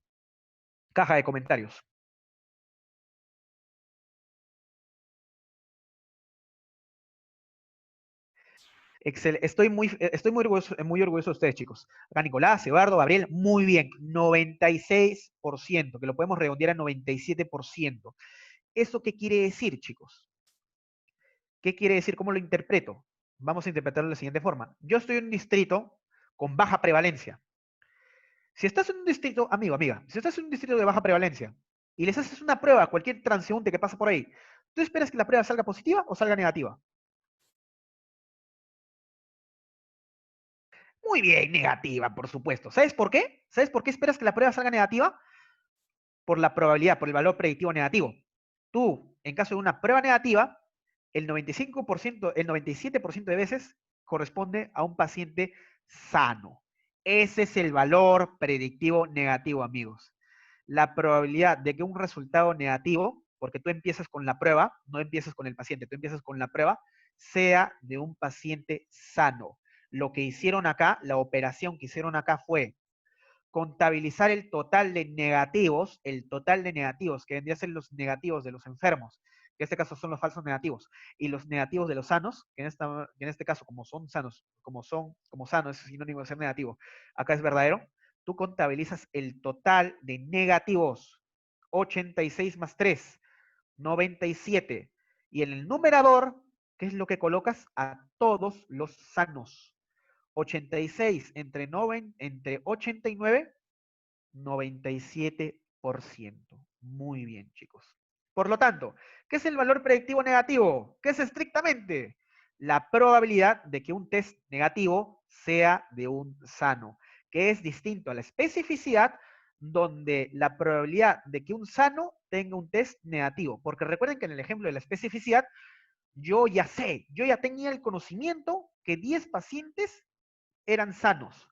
Caja de comentarios. Estoy muy orgulloso de ustedes, chicos. Acá Nicolás, Eduardo, Gabriel, muy bien. 96%, que lo podemos redondear a 97%. ¿Eso qué quiere decir, chicos? ¿Qué quiere decir? ¿Cómo lo interpreto? Vamos a interpretarlo de la siguiente forma. Yo estoy en un distrito con baja prevalencia. Si estás en un distrito, amigo, amiga, si estás en un distrito de baja prevalencia y les haces una prueba a cualquier transeúnte que pasa por ahí, ¿tú esperas que la prueba salga positiva o salga negativa? Muy bien, negativa, por supuesto. ¿Sabes por qué? ¿Sabes por qué esperas que la prueba salga negativa? Por la probabilidad, por el valor predictivo negativo. Tú, en caso de una prueba negativa, el 95%, el 97% de veces corresponde a un paciente sano. Ese es el valor predictivo negativo, amigos. La probabilidad de que un resultado negativo, porque tú empiezas con la prueba, no empiezas con el paciente, tú empiezas con la prueba, sea de un paciente sano. Lo que hicieron acá, la operación que hicieron acá fue contabilizar el total de negativos, que vendría a ser los negativos de los enfermos, que en este caso son los falsos negativos, y los negativos de los sanos, que en este caso, como son sanos, como sanos, es sinónimo de ser negativo, acá es verdadero, tú contabilizas el total de negativos, 86 más 3, 97, y en el numerador, ¿qué es lo que colocas? A todos los sanos. 86 entre 89, 97%. Muy bien, chicos. Por lo tanto, ¿qué es el valor predictivo negativo? ¿Qué es estrictamente? La probabilidad de que un test negativo sea de un sano, que es distinto a la especificidad, donde la probabilidad de que un sano tenga un test negativo. Porque recuerden que en el ejemplo de la especificidad, yo ya tenía el conocimiento que 10 pacientes eran sanos.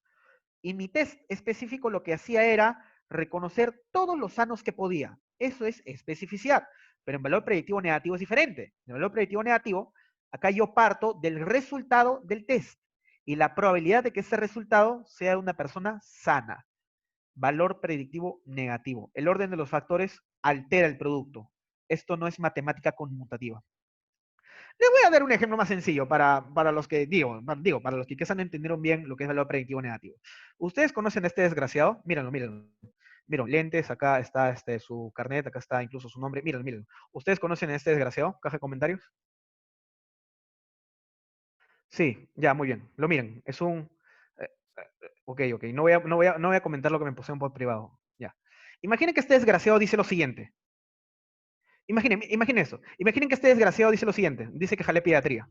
Y mi test específico lo que hacía era reconocer todos los sanos que podía. Eso es especificidad. Pero en valor predictivo negativo es diferente. En valor predictivo negativo, acá yo parto del resultado del test y la probabilidad de que ese resultado sea de una persona sana. Valor predictivo negativo. El orden de los factores altera el producto. Esto no es matemática conmutativa. Les voy a dar un ejemplo más sencillo para los que, para los que quizás no entendieron bien lo que es valor predictivo negativo. ¿Ustedes conocen a este desgraciado? Mírenlo, mírenlo. Miren, lentes, acá está su carnet, acá está incluso su nombre. Miren, miren. ¿Ustedes conocen a este desgraciado? Caja de comentarios. Sí, ya, muy bien. Lo miren. Es un... ok, ok. No voy a comentar lo que me pusieron por privado. Ya. Imaginen que este desgraciado dice lo siguiente. Imaginen eso. Imaginen que este desgraciado dice lo siguiente. Dice que jalé pediatría.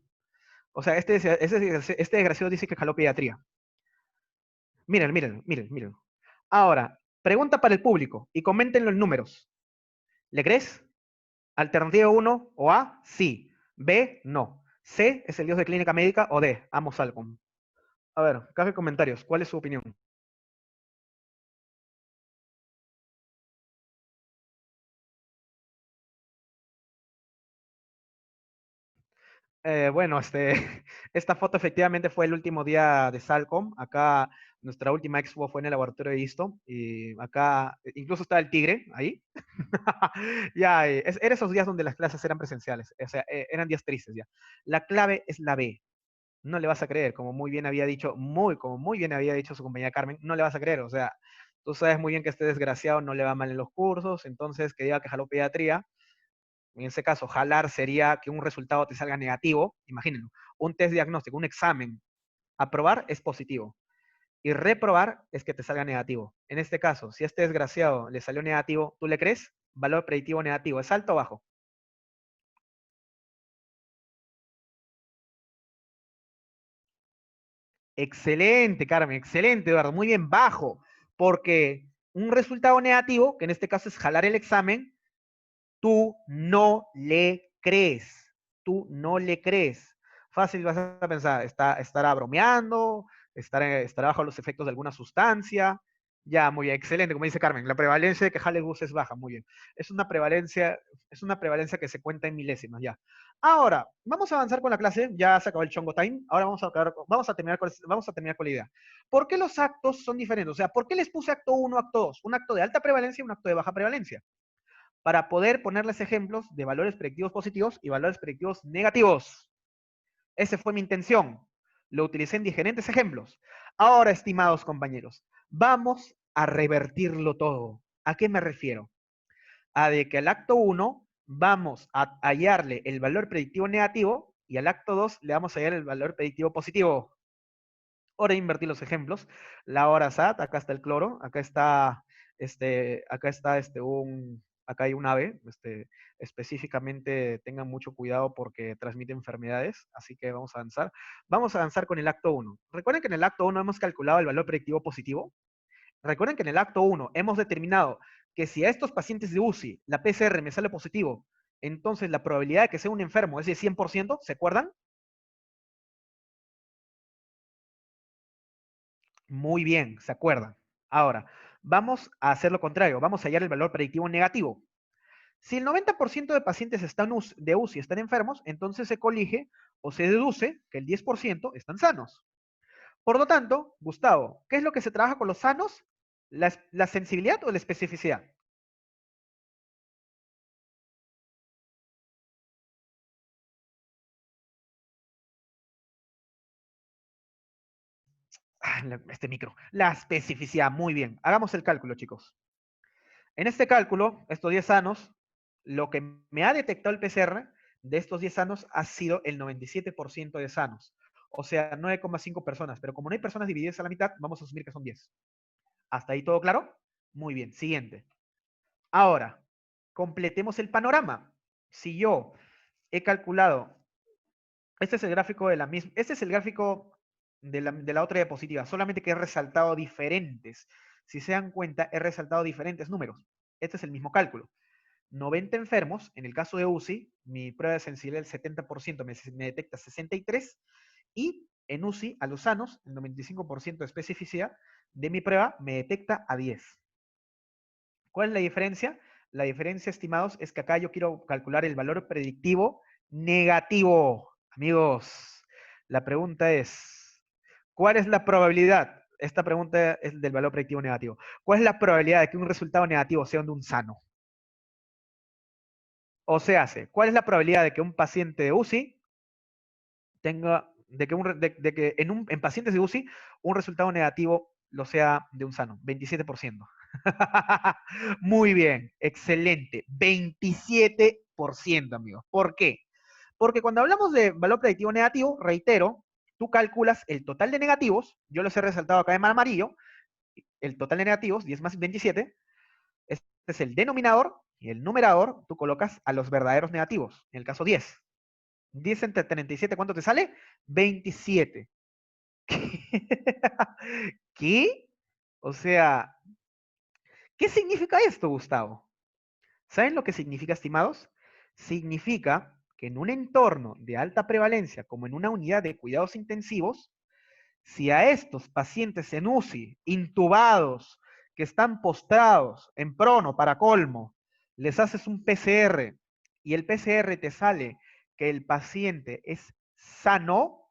O sea, este desgraciado dice que jaló pediatría. Miren, miren, miren, miren. Ahora, pregunta para el público y coméntenlo en números. ¿Le crees? Alternativa uno o A, sí. B, no. C, es el dios de clínica médica o D, amo Salcom. A ver, caja de comentarios, ¿cuál es su opinión? Bueno, esta foto efectivamente fue el último día de Salcom. Acá nuestra última expo fue en el laboratorio de Isto. Y acá incluso está el tigre ahí. Ya, eran esos días donde las clases eran presenciales. O sea, eran días tristes ya. La clave es la B. No le vas a creer, como muy bien había dicho su compañera Carmen, no le vas a creer. O sea, tú sabes muy bien que este desgraciado no le va mal en los cursos, entonces que diga que jaló pediatría. En ese caso, jalar sería que un resultado te salga negativo, imagínenlo, un test diagnóstico, un examen, aprobar es positivo y reprobar es que te salga negativo. En este caso, si a este desgraciado le salió negativo, ¿tú le crees? Valor predictivo negativo, ¿es alto o bajo? Excelente, Carmen, excelente, Eduardo, muy bien, bajo, porque un resultado negativo, que en este caso es jalar el examen, tú no le crees, tú no le crees. Fácil vas a pensar, estará bromeando, estará bajo los efectos de alguna sustancia. Ya, muy bien, excelente, como dice Carmen, la prevalencia de que jale bus es baja, muy bien. Es una prevalencia que se cuenta en milésimas, ya. Ahora, vamos a avanzar con la clase, ya se acabó el chongo time, ahora vamos a terminar con la idea. ¿Por qué los actos son diferentes? O sea, ¿por qué les puse acto 1, acto 2? Un acto de alta prevalencia y un acto de baja prevalencia, para poder ponerles ejemplos de valores predictivos positivos y valores predictivos negativos. Esa fue mi intención. Lo utilicé en diferentes ejemplos. Ahora, estimados compañeros, vamos a revertirlo todo. ¿A qué me refiero? A de que al acto 1 vamos a hallarle el valor predictivo negativo y al acto 2 le vamos a hallar el valor predictivo positivo. Ahora invertir los ejemplos. La hora SAT, acá está el cloro, acá hay un ave, específicamente tengan mucho cuidado porque transmite enfermedades, así que vamos a avanzar. Vamos a avanzar con el acto 1. Recuerden que en el acto 1 hemos calculado el valor predictivo positivo. Recuerden que en el acto 1 hemos determinado que si a estos pacientes de UCI la PCR me sale positivo, entonces la probabilidad de que sea un enfermo es de 100%, ¿se acuerdan? Muy bien, ¿se acuerdan? Ahora, vamos a hacer lo contrario, vamos a hallar el valor predictivo negativo. Si el 90% de pacientes de UCI están enfermos, entonces se colige o se deduce que el 10% están sanos. Por lo tanto, Gustavo, ¿qué es lo que se trabaja con los sanos? ¿La sensibilidad o la especificidad? Este micro. La especificidad, muy bien. Hagamos el cálculo, chicos. En este cálculo, estos 10 sanos, lo que me ha detectado el PCR de estos 10 sanos ha sido el 97% de sanos. O sea, 9,5 personas. Pero como no hay personas divididas a la mitad, vamos a asumir que son 10. ¿Hasta ahí todo claro? Muy bien, siguiente. Ahora, completemos el panorama. Si yo he calculado, este es el gráfico de la misma, este es el gráfico de la otra diapositiva, solamente que he resaltado diferentes. Si se dan cuenta, he resaltado diferentes números. Este es el mismo cálculo. 90 enfermos, en el caso de UCI, mi prueba de sensibilidad del 70% me detecta 63, y en UCI, a los sanos, el 95% de especificidad de mi prueba me detecta a 10. ¿Cuál es la diferencia? La diferencia, estimados, es que acá yo quiero calcular el valor predictivo negativo. Amigos, la pregunta es, ¿cuál es la probabilidad? Esta pregunta es del valor predictivo negativo. ¿Cuál es la probabilidad de que un resultado negativo sea de un sano? O se hace, ¿cuál es la probabilidad de que un paciente de UCI tenga, de que en pacientes de UCI un resultado negativo lo sea de un sano? 27%. Muy bien, excelente. 27%, amigos. ¿Por qué? Porque cuando hablamos de valor predictivo negativo, reitero, tú calculas el total de negativos, yo los he resaltado acá en amarillo, el total de negativos, 10 más 27, este es el denominador, y el numerador tú colocas a los verdaderos negativos, en el caso 10. 10 entre 37, ¿cuánto te sale? 27. ¿Qué? O sea, ¿qué significa esto, Gustavo? ¿Saben lo que significa, estimados? Significa que en un entorno de alta prevalencia, como en una unidad de cuidados intensivos, si a estos pacientes en UCI, intubados, que están postrados en prono para colmo, les haces un PCR y el PCR te sale que el paciente es sano,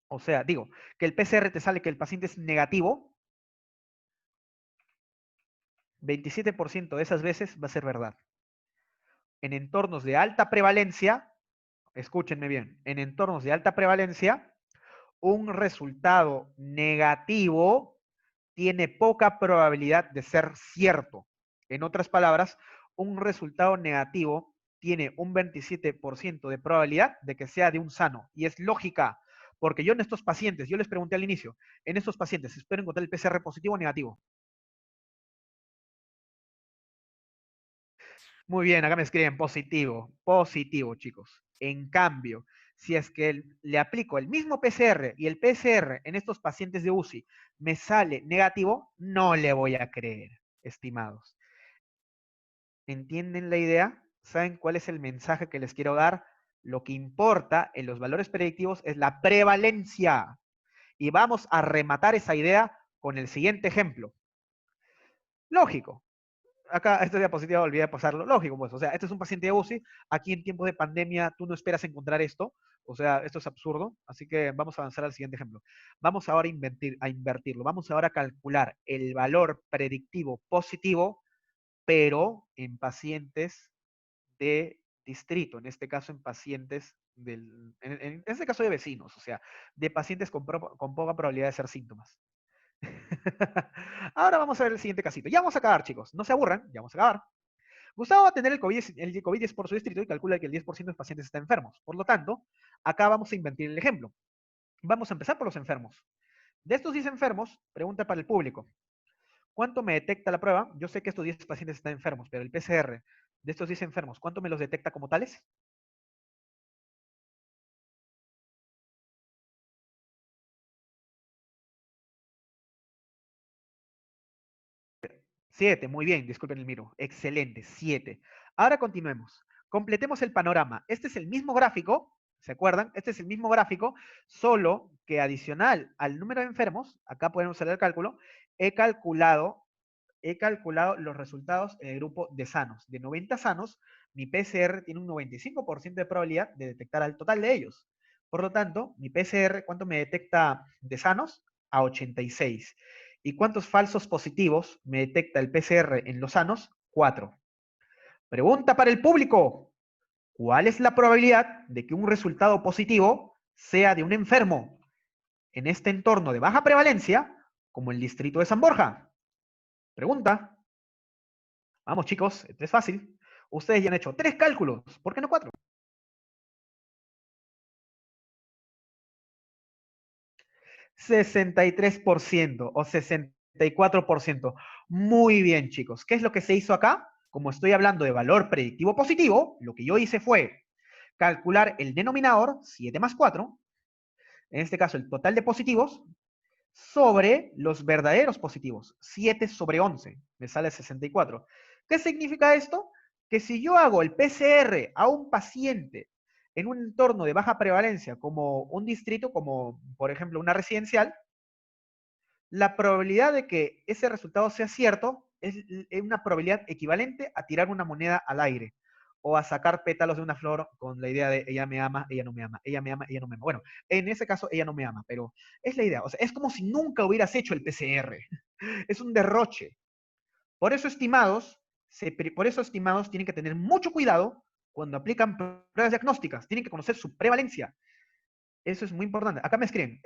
o sea, digo, que el PCR te sale que el paciente es negativo, 27% de esas veces va a ser verdad. En entornos de alta prevalencia, escúchenme bien, en entornos de alta prevalencia, un resultado negativo tiene poca probabilidad de ser cierto. En otras palabras, un resultado negativo tiene un 27% de probabilidad de que sea de un sano. Y es lógica, porque yo en estos pacientes, yo les pregunté al inicio, en estos pacientes, espero encontrar el PCR positivo o negativo. Muy bien, acá me escriben positivo, positivo, chicos. En cambio, Si es que le aplico el mismo PCR y el PCR en estos pacientes de UCI me sale negativo, no le voy a creer, estimados. ¿Entienden la idea? ¿Saben cuál es el mensaje que les quiero dar? Lo que importa en los valores predictivos es la prevalencia. Y vamos a rematar esa idea con el siguiente ejemplo. Lógico. Acá, esta diapositiva olvidé de pasarlo. Lógico, pues. O sea, este es un paciente de UCI. Aquí en tiempos de pandemia tú no esperas encontrar esto. O sea, esto es absurdo. Así que vamos a avanzar al siguiente ejemplo. Vamos ahora a invertirlo. Vamos ahora a calcular el valor predictivo positivo, pero en pacientes de distrito, en este caso en pacientes en este caso de vecinos, o sea, de pacientes con poca probabilidad de ser síntomas. Ahora vamos a ver el siguiente casito. Ya vamos a acabar, chicos. No se aburran, ya vamos a acabar. Gustavo va a tener el COVID es por su distrito y calcula que el 10% de los pacientes están enfermos. Por lo tanto, acá vamos a invertir el ejemplo. Vamos a empezar por los enfermos. De estos 10 enfermos, pregunta para el público. ¿Cuánto me detecta la prueba? Yo sé que estos 10 pacientes están enfermos, pero el PCR de estos 10 enfermos, ¿cuánto me los detecta como tales? 7, muy bien, disculpen el miro. Excelente, 7. Ahora continuemos. Completemos el panorama. Este es el mismo gráfico, ¿se acuerdan? Este es el mismo gráfico, solo que adicional al número de enfermos, acá podemos hacer el cálculo, he calculado, he calculado los resultados en el grupo de sanos. De 90 sanos, mi PCR tiene un 95% de probabilidad de detectar al total de ellos. Por lo tanto, mi PCR, ¿cuánto me detecta de sanos? A 86. ¿Y cuántos falsos positivos me detecta el PCR en los sanos? 4. Pregunta para el público. ¿Cuál es la probabilidad de que un resultado positivo sea de un enfermo en este entorno de baja prevalencia, como el distrito de San Borja? Pregunta. Vamos, chicos, esto es fácil. Ustedes ya han hecho 3 cálculos. ¿Por qué no 4? 63% o 64%. Muy bien, chicos. ¿Qué es lo que se hizo acá? Como estoy hablando de valor predictivo positivo, lo que yo hice fue calcular el denominador, 7 más 4, en este caso el total de positivos, sobre los verdaderos positivos, 7 sobre 11, me sale 64. ¿Qué significa esto? Que si yo hago el PCR a un paciente en un entorno de baja prevalencia, como un distrito, como por ejemplo una residencial, la probabilidad de que ese resultado sea cierto es una probabilidad equivalente a tirar una moneda al aire o a sacar pétalos de una flor con la idea de ella me ama, ella no me ama, ella me ama, ella no me ama. Bueno, en ese caso ella no me ama, pero es la idea. O sea, es como si nunca hubieras hecho el PCR. Es un derroche. Por eso, estimados, por eso, estimados, tienen que tener mucho cuidado cuando aplican pruebas diagnósticas. Tienen que conocer su prevalencia. Eso es muy importante. Acá me escriben,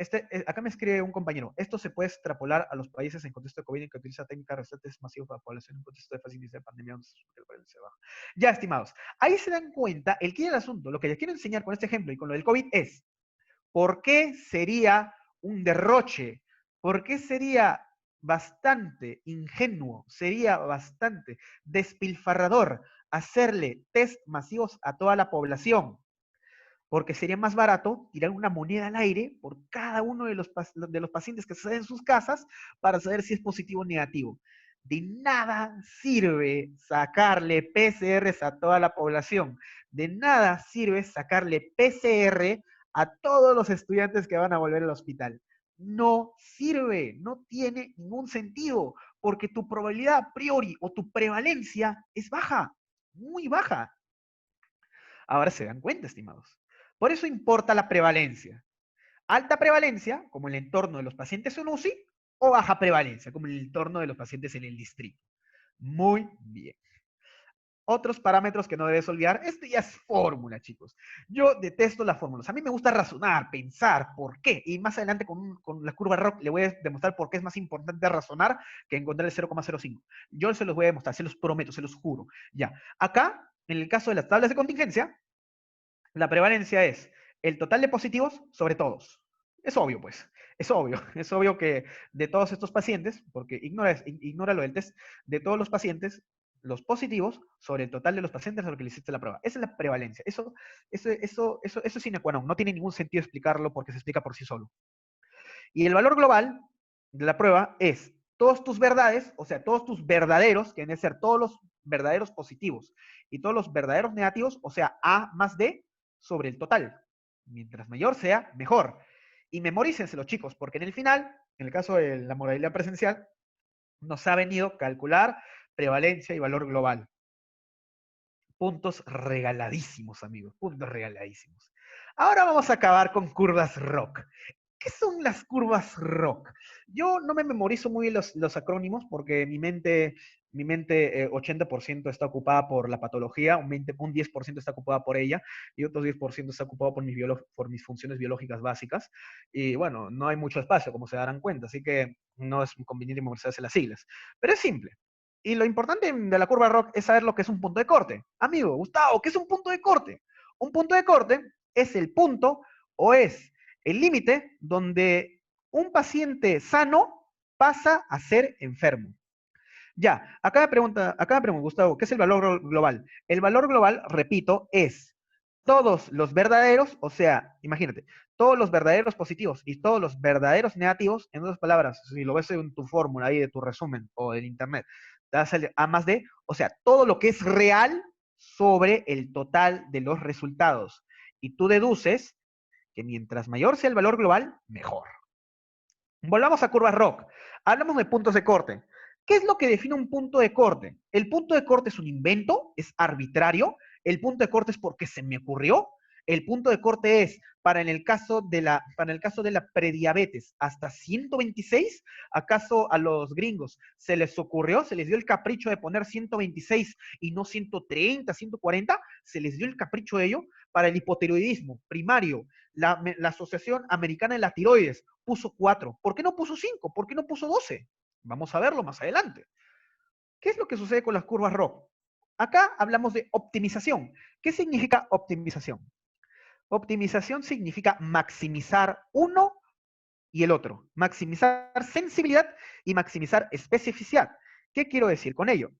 acá me escribe un compañero, esto se puede extrapolar a los países en contexto de COVID en que utiliza técnicas de resetes masivos para población en contexto de fácil índice de pandemia donde el prevalece baja. Ya, estimados, ahí se dan cuenta, el quid del asunto, lo que les quiero enseñar con este ejemplo y con lo del COVID es, ¿por qué sería un derroche? ¿Por qué sería bastante ingenuo, sería bastante despilfarrador hacerle test masivos a toda la población? Porque sería más barato tirar una moneda al aire por cada uno de los pacientes que están en sus casas para saber si es positivo o negativo. De nada sirve sacarle PCRs a toda la población. De nada sirve sacarle PCR a todos los estudiantes que van a volver al hospital. No sirve, no tiene ningún sentido, porque tu probabilidad a priori o tu prevalencia es baja, muy baja. Ahora se dan cuenta, estimados. Por eso importa la prevalencia. Alta prevalencia, como el entorno de los pacientes en UCI, o baja prevalencia, como el entorno de los pacientes en el distrito. Muy bien. Otros parámetros que no debes olvidar. Esto ya es fórmula, chicos. Yo detesto las fórmulas. A mí me gusta razonar, pensar, por qué. Y más adelante con la curva ROC le voy a demostrar por qué es más importante razonar que encontrar el 0,05. Yo se los voy a demostrar, se los prometo, se los juro. Ya. Acá, en el caso de las tablas de contingencia, la prevalencia es el total de positivos sobre todos. Es obvio, pues. Es obvio. Es obvio que de todos estos pacientes, porque ignora lo del test, de todos los pacientes, los positivos sobre el total de los pacientes a los que le hiciste la prueba. Esa es la prevalencia. Eso es sine qua non. No tiene ningún sentido explicarlo porque se explica por sí solo. Y el valor global de la prueba es todos tus verdades, o sea, todos tus verdaderos, que deben ser todos los verdaderos positivos y todos los verdaderos negativos, o sea, A más D sobre el total. Mientras mayor sea, mejor. Y memorícenselo, chicos, porque en el final, en el caso de la modalidad presencial, nos ha venido calcular prevalencia y valor global. Puntos regaladísimos, amigos, puntos regaladísimos. Ahora vamos a acabar con curvas ROC. ¿Qué son las curvas ROC? Yo no me memorizo muy bien los acrónimos porque mi mente 80% está ocupada por la patología, un 10% está ocupada por ella y otro 10% está ocupado por mis funciones biológicas básicas. Y bueno, no hay mucho espacio, como se darán cuenta, así que no es conveniente memorizarse las siglas. Pero es simple. Y lo importante de la curva ROC es saber lo que es un punto de corte. Amigo, Gustavo, ¿qué es un punto de corte? Un punto de corte es el punto o es el límite donde un paciente sano pasa a ser enfermo. Ya, acá me pregunta, Gustavo, ¿qué es el valor global? El valor global, repito, es todos los verdaderos, o sea, imagínate, todos los verdaderos positivos y todos los verdaderos negativos, en otras palabras, si lo ves en tu fórmula ahí de tu resumen o en internet, te das el A más D, o sea, todo lo que es real sobre el total de los resultados. Y tú deduces que mientras mayor sea el valor global, mejor. Volvamos a curvas ROC. Hablamos de puntos de corte. ¿Qué es lo que define un punto de corte? ¿El punto de corte es un invento? ¿Es arbitrario? ¿El punto de corte es porque se me ocurrió? El punto de corte es, para el caso de la prediabetes, hasta 126, ¿acaso a los gringos se les ocurrió, se les dio el capricho de poner 126 y no 130, 140? ¿Se les dio el capricho de ello? Para el hipotiroidismo primario, la Asociación Americana de la Tiroides puso 4. ¿Por qué no puso 5? ¿Por qué no puso 12? Vamos a verlo más adelante. ¿Qué es lo que sucede con las curvas ROC? Acá hablamos de optimización. ¿Qué significa optimización? Optimización significa maximizar uno y el otro. Maximizar sensibilidad y maximizar especificidad. ¿Qué quiero decir con ello?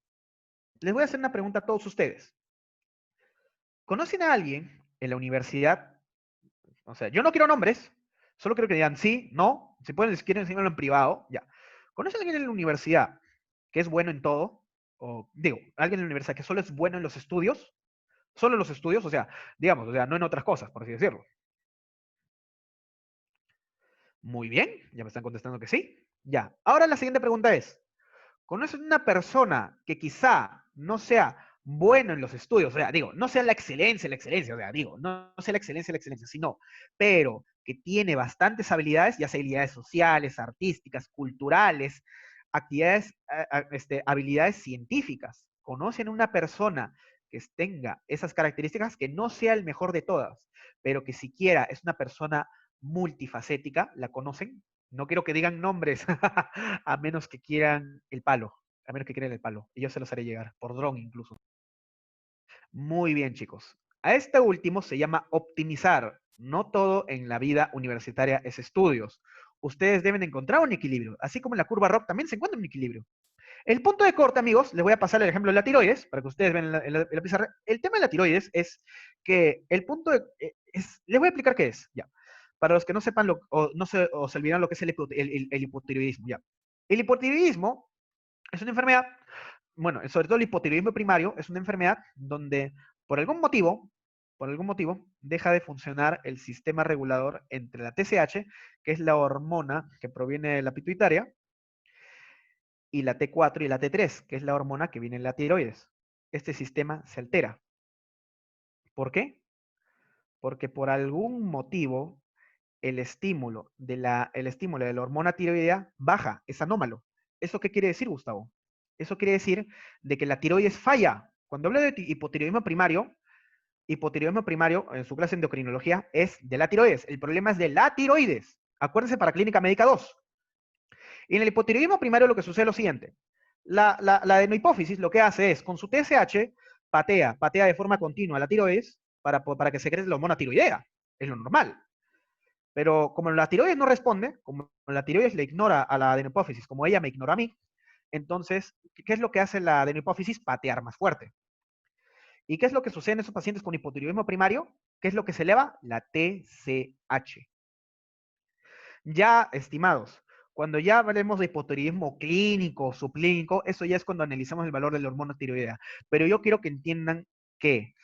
Les voy a hacer una pregunta a todos ustedes. ¿Conocen a alguien en la universidad? O sea, yo no quiero nombres, solo quiero que digan sí, no, si pueden, si quieren decirlo en privado, ya. ¿Conocen a alguien en la universidad que es bueno en todo? O digo, alguien en la universidad que solo es bueno en los estudios, solo en los estudios, o sea, digamos, o sea, no en otras cosas, por así decirlo. Muy bien, ya me están contestando que sí. Ya. Ahora la siguiente pregunta es, ¿conoces una persona que quizá no sea bueno en los estudios? O sea, digo, no sea la excelencia, o sea, digo, no sea la excelencia, sino, pero que tiene bastantes habilidades, ya sea habilidades sociales, artísticas, culturales, actividades, habilidades científicas. ¿Conocen una persona que tenga esas características, que no sea el mejor de todas, pero que siquiera es una persona multifacética? ¿La conocen? No quiero que digan nombres, a menos que quieran el palo, a menos que quieran el palo. Y yo se los haré llegar, por dron incluso. Muy bien, chicos. A este último se llama optimizar. No todo en la vida universitaria es estudios. Ustedes deben encontrar un equilibrio. Así como en la curva ROC también se encuentra un equilibrio. El punto de corte, amigos, les voy a pasar el ejemplo de la tiroides, para que ustedes vean en la pizarra. El tema de la tiroides es que el punto de, les voy a explicar qué es, ya. Para los que no sepan o no o se olvidan lo que es el hipotiroidismo, ya. El hipotiroidismo es una enfermedad, bueno, sobre todo el hipotiroidismo primario, es una enfermedad donde por algún motivo, deja de funcionar el sistema regulador entre la TSH, que es la hormona que proviene de la pituitaria, y la T4 y la T3, que es la hormona que viene en la tiroides. Este sistema se altera. ¿Por qué? Porque por algún motivo el estímulo de la hormona tiroidea baja, es anómalo. ¿Eso qué quiere decir, Gustavo? Eso quiere decir de que la tiroides falla. Cuando hablo de hipotiroidismo primario, en su clase de endocrinología, es de la tiroides. El problema es de la tiroides. Acuérdense para Clínica Médica 2. Y en el hipotiroidismo primario lo que sucede es lo siguiente. La adenohipófisis lo que hace es, con su TSH, patea de forma continua la tiroides para que secrete la hormona tiroidea. Es lo normal. Pero como la tiroides no responde, como la tiroides le ignora a la adenohipófisis, como ella me ignora a mí, Entonces, ¿qué es lo que hace la adenohipófisis? Patear más fuerte. ¿Y qué es lo que sucede en esos pacientes con hipotiroidismo primario? ¿Qué es lo que se eleva? La TSH. Ya, estimados, cuando ya hablemos de hipotiroidismo clínico, subclínico, eso ya es cuando analizamos el valor de la hormona tiroidea. Pero yo quiero que entiendan que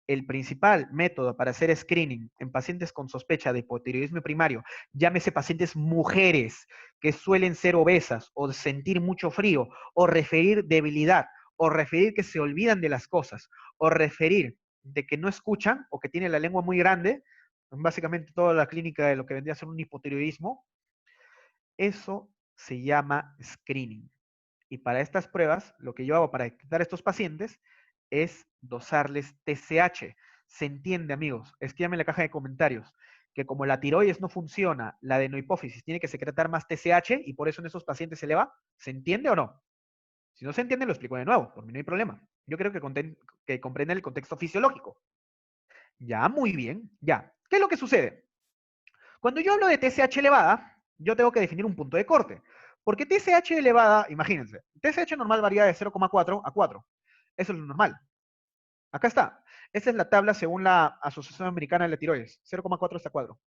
el principal método para hacer screening en pacientes con sospecha de hipotiroidismo primario, llámese pacientes mujeres que suelen ser obesas o sentir mucho frío, o referir debilidad, o referir que se olvidan de las cosas, o referir de que no escuchan o que tienen la lengua muy grande, básicamente toda la clínica de lo que vendría a ser un hipotiroidismo, eso se llama screening. Y para estas pruebas, lo que yo hago para detectar a estos pacientes es dosarles TSH. ¿Se entiende, amigos? Escríbanme en la caja de comentarios que como la tiroides no funciona, la adenohipófisis tiene que secretar más TSH y por eso en esos pacientes se eleva. ¿Se entiende o no? Si no se entiende, lo explico de nuevo. Por mí no hay problema. Yo creo que comprenden el contexto fisiológico. Ya, muy bien. Ya. ¿Qué es lo que sucede? Cuando yo hablo de TSH elevada, yo tengo que definir un punto de corte. Porque TSH elevada, imagínense, TSH normal varía de 0,4 a 4. Eso es lo normal. Acá está. Esta es la tabla según la Asociación Americana de la Tiroides. 0,4 hasta 4.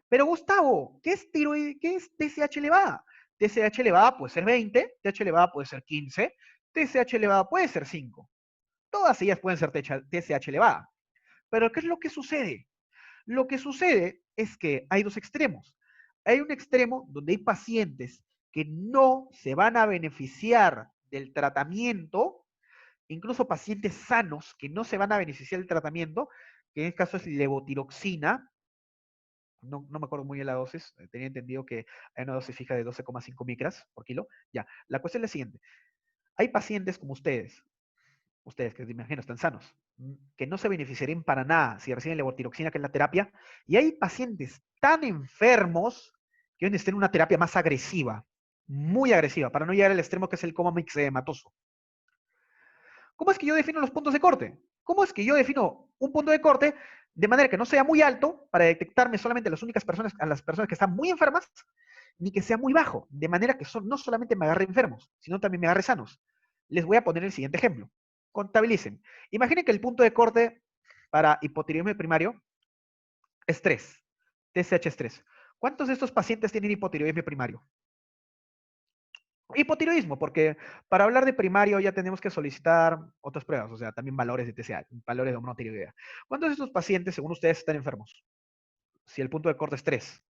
Pero Gustavo, ¿qué es TSH elevada? TSH elevada puede ser 20, TSH elevada puede ser 15, TSH elevada puede ser 5. Todas ellas pueden ser TSH elevada. Pero ¿qué es lo que sucede? Lo que sucede es que hay dos extremos. Hay un extremo donde hay pacientes que no se van a beneficiar del tratamiento, incluso pacientes sanos que no se van a beneficiar del tratamiento, que en este caso es levotiroxina. No me acuerdo muy bien la dosis, tenía entendido que hay una dosis fija de 12,5 micras por kilo. Ya, la cuestión es la siguiente. Hay pacientes como ustedes que me imagino están sanos, que no se beneficiarían para nada si reciben levotiroxina, que es la terapia, y hay pacientes tan enfermos que deben estar en una terapia más agresiva, muy agresiva, para no llegar al extremo que es el coma mixedematoso. ¿Cómo es que yo defino los puntos de corte? ¿Cómo es que yo defino un punto de corte de manera que no sea muy alto para detectarme solamente a las personas que están muy enfermas, ni que sea muy bajo, de manera que no solamente me agarre enfermos, sino también me agarre sanos? Les voy a poner el siguiente ejemplo. Contabilicen. Imaginen que el punto de corte para hipotiroidismo primario es 3. TSH es 3. ¿Cuántos de estos pacientes tienen hipotiroidismo primario? Hipotiroidismo, porque para hablar de primario ya tenemos que solicitar otras pruebas, o sea, también valores de TSH, valores de monotiroidea. ¿Cuántos de estos pacientes, según ustedes, están enfermos? Si el punto de corte es 3.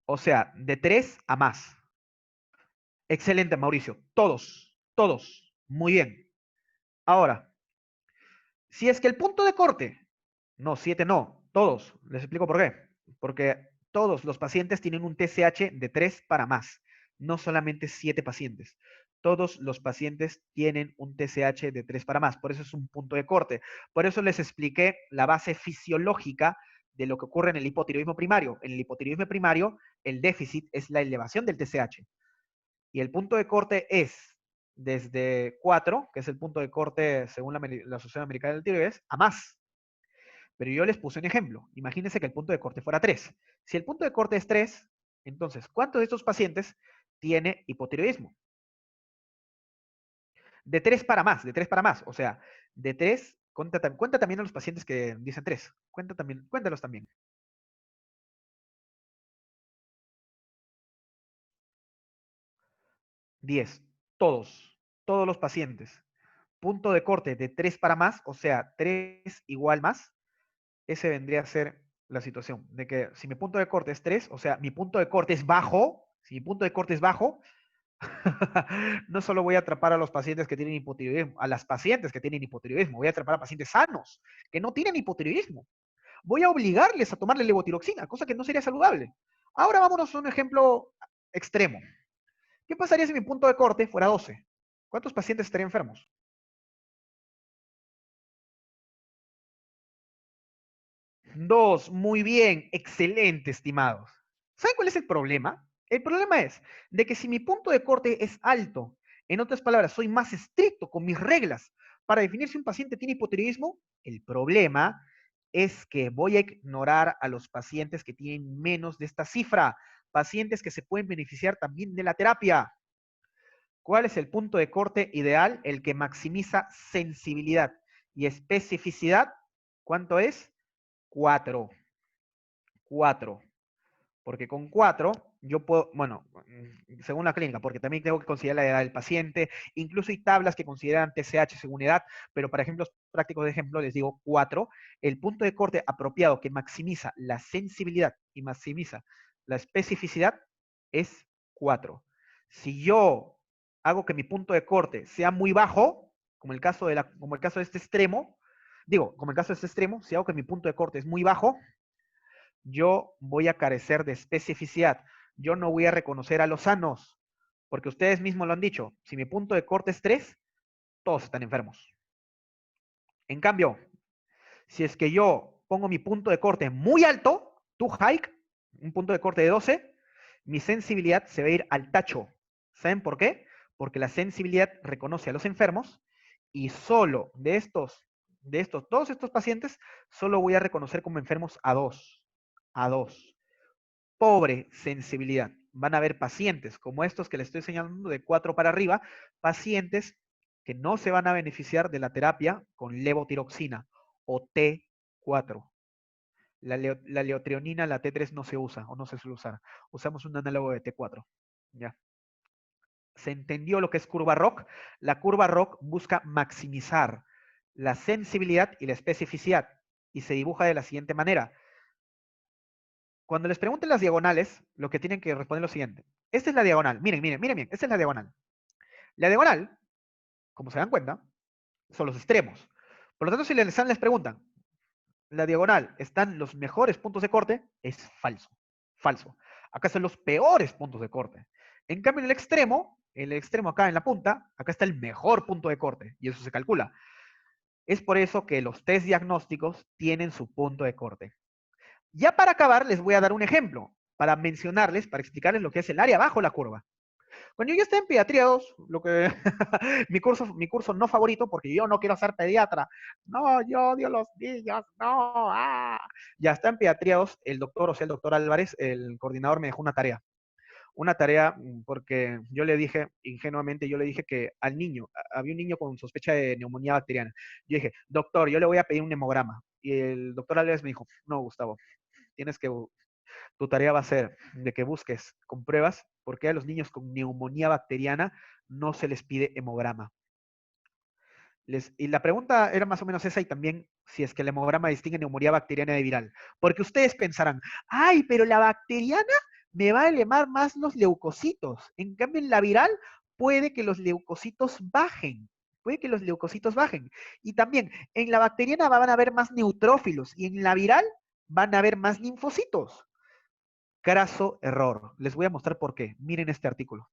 O sea, de 3 a más. Excelente, Mauricio. Todos, todos. Muy bien. Ahora, si es que el punto de corte, no, 7 no, todos, les explico por qué. Porque todos los pacientes tienen un TSH de 3 para más, no solamente 7 pacientes. Todos los pacientes tienen un TSH de 3 para más, por eso es un punto de corte. Por eso les expliqué la base fisiológica de lo que ocurre en el hipotiroidismo primario. En el hipotiroidismo primario, el déficit es la elevación del TSH. Y el punto de corte es desde 4, que es el punto de corte según la Asociación Americana del Tiroides, a más. Pero yo les puse un ejemplo. Imagínense que el punto de corte fuera 3. Si el punto de corte es 3, entonces, ¿cuántos de estos pacientes tiene hipotiroidismo? De 3 para más, de 3 para más. O sea, de 3, cuenta también a los pacientes que dicen 3. Cuéntalos también. 10. Todos los pacientes. Punto de corte de 3 para más, o sea, 3 igual más, ese vendría a ser la situación. De que si mi punto de corte es 3, o sea, mi punto de corte es bajo, si mi punto de corte es bajo, no solo voy a atrapar a los pacientes que tienen hipotiroidismo, a las pacientes que tienen hipotiroidismo, voy a atrapar a pacientes sanos que no tienen hipotiroidismo. Voy a obligarles a tomarle levotiroxina, cosa que no sería saludable. Ahora vámonos a un ejemplo extremo. ¿Qué pasaría si mi punto de corte fuera 12? ¿Cuántos pacientes estarían enfermos? 2, muy bien, excelente, estimados. ¿Saben cuál es el problema? El problema es de que si mi punto de corte es alto, en otras palabras, soy más estricto con mis reglas para definir si un paciente tiene hipotiroidismo, el problema es que voy a ignorar a los pacientes que tienen menos de esta cifra, pacientes que se pueden beneficiar también de la terapia. ¿Cuál es el punto de corte ideal? El que maximiza sensibilidad y especificidad. ¿Cuánto es? 4. 4. Porque con 4 yo puedo, bueno, según la clínica, porque también tengo que considerar la edad del paciente, incluso hay tablas que consideran TSH según edad, pero para ejemplos prácticos de ejemplo les digo 4. El punto de corte apropiado que maximiza la sensibilidad y maximiza la especificidad es 4. Si yo hago que mi punto de corte sea muy bajo, como el caso de este extremo, como el caso de este extremo, si hago que mi punto de corte es muy bajo, yo voy a carecer de especificidad. Yo no voy a reconocer a los sanos, porque ustedes mismos lo han dicho. Si mi punto de corte es 3, todos están enfermos. En cambio, si es que yo pongo mi punto de corte muy alto, too high, un punto de corte de 12, mi sensibilidad se va a ir al tacho. ¿Saben por qué? Porque la sensibilidad reconoce a los enfermos y solo todos estos pacientes, solo voy a reconocer como enfermos a 2. A 2. Pobre sensibilidad. Van a haber pacientes como estos que les estoy señalando de 4 para arriba, pacientes que no se van a beneficiar de la terapia con levotiroxina o T4. La leotrionina, la T3 no se usa o no se suele usar. Usamos un análogo de T4. ¿Ya? ¿Se entendió lo que es curva ROC? La curva ROC busca maximizar la sensibilidad y la especificidad y se dibuja de la siguiente manera. Cuando les pregunten las diagonales, lo que tienen que responder es lo siguiente. Esta es la diagonal. Miren bien. Esta es la diagonal. La diagonal, como se dan cuenta, son los extremos. Por lo tanto, si les preguntan, la diagonal están los mejores puntos de corte, es falso. Falso. Acá están los peores puntos de corte. En cambio, en el extremo acá en la punta, acá está el mejor punto de corte. Y eso se calcula. Es por eso que los test diagnósticos tienen su punto de corte. Ya para acabar, les voy a dar un ejemplo para mencionarles, para explicarles lo que es el área bajo la curva. Cuando yo esté en pediatría 2, lo que mi curso no favorito, porque yo no quiero ser pediatra. No, yo odio los niños, no. Ya está en pediatría 2, el doctor, o sea, el doctor Álvarez, el coordinador me dejó una tarea. Una tarea porque yo le dije, ingenuamente, yo le dije que al niño, había un niño con sospecha de neumonía bacteriana. Yo dije, doctor, yo le voy a pedir un hemograma. Y el doctor Álvarez me dijo, no, Gustavo, tienes que tu tarea va a ser de que busques con pruebas por qué a los niños con neumonía bacteriana no se les pide hemograma. Y la pregunta era más o menos esa y también si es que el hemograma distingue neumonía bacteriana de viral. Porque ustedes pensarán, ay, pero la bacteriana me va a elevar más los leucocitos. En cambio, en la viral puede que los leucocitos bajen. Puede que los leucocitos bajen. Y también en la bacteriana van a haber más neutrófilos y en la viral van a haber más linfocitos. Craso error. Les voy a mostrar por qué. Miren este artículo.